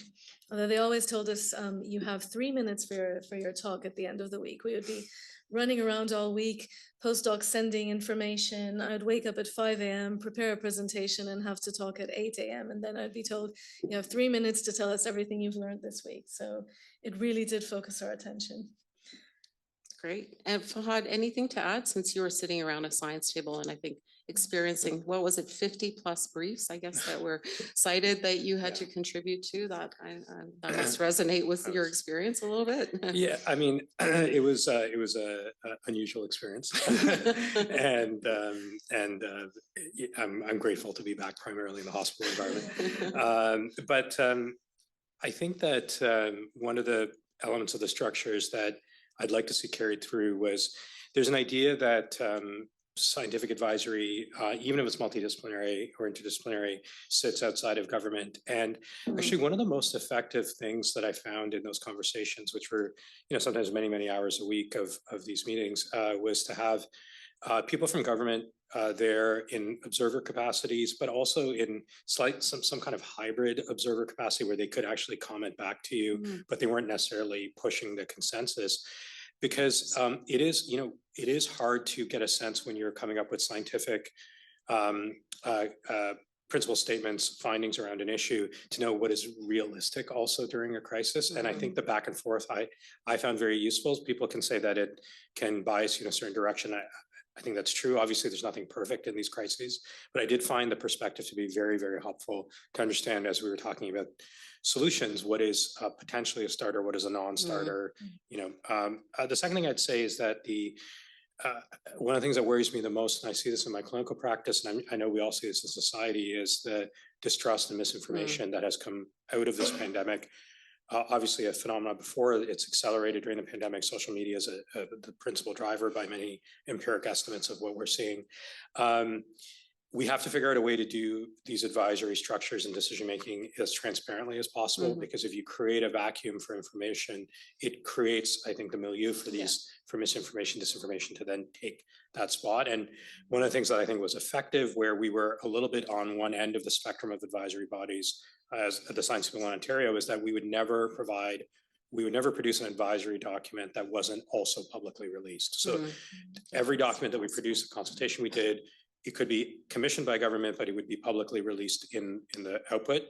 Although they always told us you have 3 minutes for your talk at the end of the week. We would be running around all week, postdocs sending information. I'd wake up at 5 a.m., prepare a presentation, and have to talk at 8 a.m. And then I'd be told, you have 3 minutes to tell us everything you've learned this week. So it really did focus our attention. Great. And Fahad, anything to add, since you were sitting around a science table and I think experiencing, what was it, 50 plus briefs, I guess, that were cited that you had to contribute to? That that must resonate with your experience a little bit. Yeah, I mean, it was a unusual experience, and I'm grateful to be back primarily in the hospital environment. But I think that one of the elements of the structures that I'd like to see carried through was there's an idea that scientific advisory, even if it's multidisciplinary or interdisciplinary, sits outside of government. And actually, one of the most effective things that I found in those conversations, which were, sometimes many, many hours a week of these meetings, was to have people from government there in observer capacities, but also in some kind of hybrid observer capacity where they could actually comment back to you, but they weren't necessarily pushing the consensus. Because it is hard to get a sense when you're coming up with scientific principle statements, findings around an issue, to know what is realistic also during a crisis. And I think the back and forth I found very useful. People can say that it can bias you in a certain direction. I think that's true. Obviously, there's nothing perfect in these crises, but I did find the perspective to be very, very helpful to understand, as we were talking about solutions, what is potentially a starter, what is a non-starter. The second thing I'd say is that one of the things that worries me the most, and I see this in my clinical practice, and I know we all see this in society, is the distrust and misinformation that has come out of this pandemic. Obviously a phenomenon before, it's accelerated during the pandemic. Social media is the principal driver by many empiric estimates of what we're seeing. We have to figure out a way to do these advisory structures and decision-making as transparently as possible, because if you create a vacuum for information, it creates, I think, the milieu for for misinformation, disinformation to then take that spot. And one of the things that I think was effective, where we were a little bit on one end of the spectrum of advisory bodies as the Science People in Ontario, is that we would never produce an advisory document that wasn't also publicly released. So every document that we produced, a consultation we did, it could be commissioned by government, but it would be publicly released in the output.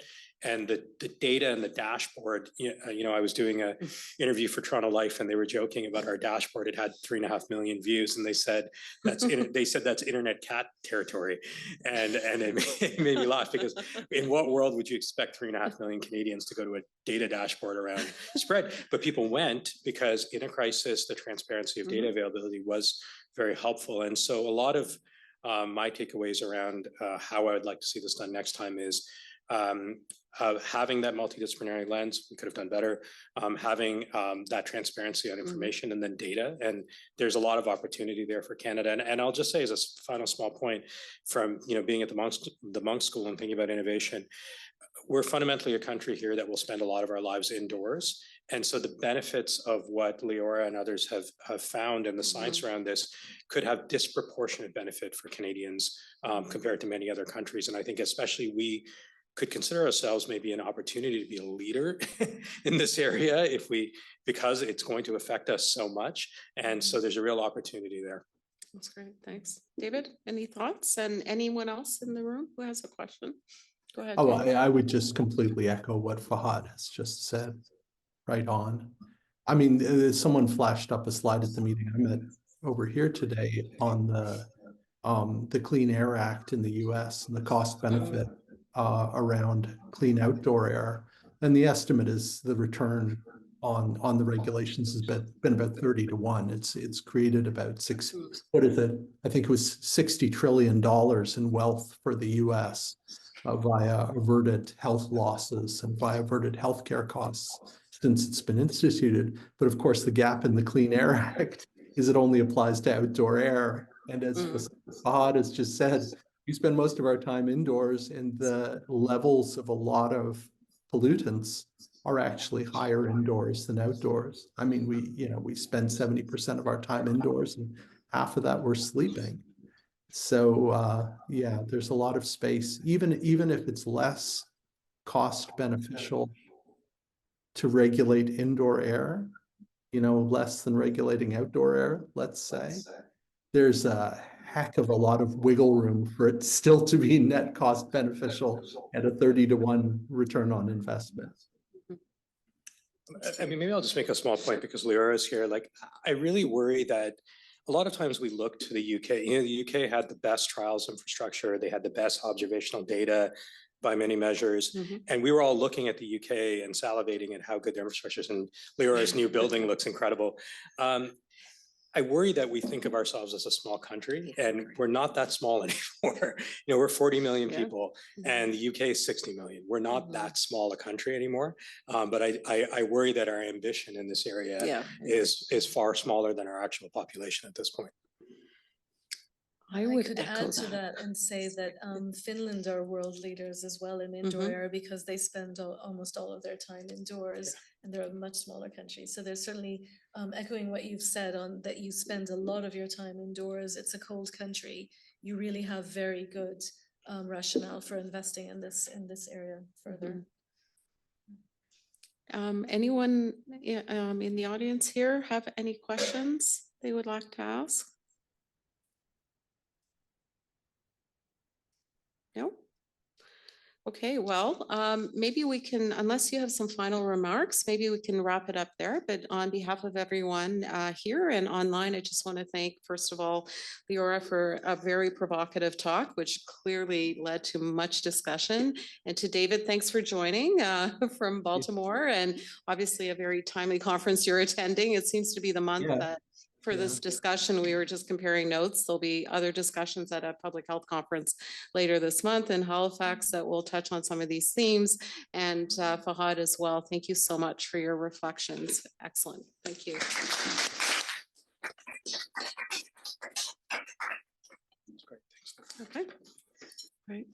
And the data and the dashboard, I was doing an interview for Toronto Life, and they were joking about our dashboard. It had 3.5 million views, and they said that's internet cat territory, and it made me laugh, because in what world would you expect 3.5 million Canadians to go to a data dashboard around spread? But people went, because in a crisis, the transparency of data availability was very helpful. And so a lot of my takeaways around how I would like to see this done next time is having that multidisciplinary lens. We could have done better. Having that transparency on information and then data. And there's a lot of opportunity there for Canada. And I'll just say, as a final small point, from being at the Monk School and thinking about innovation, we're fundamentally a country here that will spend a lot of our lives indoors. And so the benefits of what Leora and others have found in the science around this could have disproportionate benefit for Canadians compared to many other countries. And I think especially we could consider ourselves maybe an opportunity to be a leader in this area because it's going to affect us so much. And so there's a real opportunity there. That's great. Thanks. David, any thoughts? And anyone else in the room who has a question? Go ahead. Oh, I would just completely echo what Fahad has just said. Right on. I mean, someone flashed up a slide at the meeting I'm at over here today on the Clean Air Act in the US and the cost benefit around clean outdoor air. And the estimate is the return on the regulations has been about 30 to 1. It's created about I think it was $60 trillion in wealth for the US via averted health losses and via averted healthcare costs since it's been instituted. But of course, the gap in the Clean Air Act is it only applies to outdoor air. And as Fahad has just said, we spend most of our time indoors, and the levels of a lot of pollutants are actually higher indoors than outdoors. I mean, we spend 70% of our time indoors, and half of that we're sleeping. So yeah, there's a lot of space, even if it's less cost beneficial to regulate indoor air, you know, less than regulating outdoor air, let's say, there's a heck of a lot of wiggle room for it still to be net cost beneficial at a 30-to-1 return on investment. I mean, maybe I'll just make a small point because Leora is here. Like, I really worry that a lot of times we look to the UK. You know, the UK had the best trials infrastructure. They had the best observational data by many measures. And we were all looking at the UK and salivating at how good their infrastructure is. And Leora's new building looks incredible. I worry that we think of ourselves as a small country, and we're not that small anymore. You know, we're 40 million people, and the UK is 60 million. We're not that small a country anymore. But I worry that our ambition in this area is far smaller than our actual population at this point. I would could echo add to that and say that Finland are world leaders as well in indoor air because they spend almost all of their time indoors, and they're a much smaller country. So there's certainly echoing what you've said on that you spend a lot of your time indoors. It's a cold country. You really have very good rationale for investing in this area further. Anyone in the audience here have any questions they would like to ask? No? Okay, well, maybe we can, unless you have some final remarks, maybe we can wrap it up there. But on behalf of everyone here and online, I just want to thank, first of all, Leora for a very provocative talk, which clearly led to much discussion. And to David, thanks for joining from Baltimore, and obviously a very timely conference you're attending. It seems to be the month that for this discussion, we were just comparing notes. There'll be other discussions at a public health conference later this month in Halifax that will touch on some of these themes. And Fahad as well, thank you so much for your reflections. Excellent, thank you. That's great, thanks. Okay, right.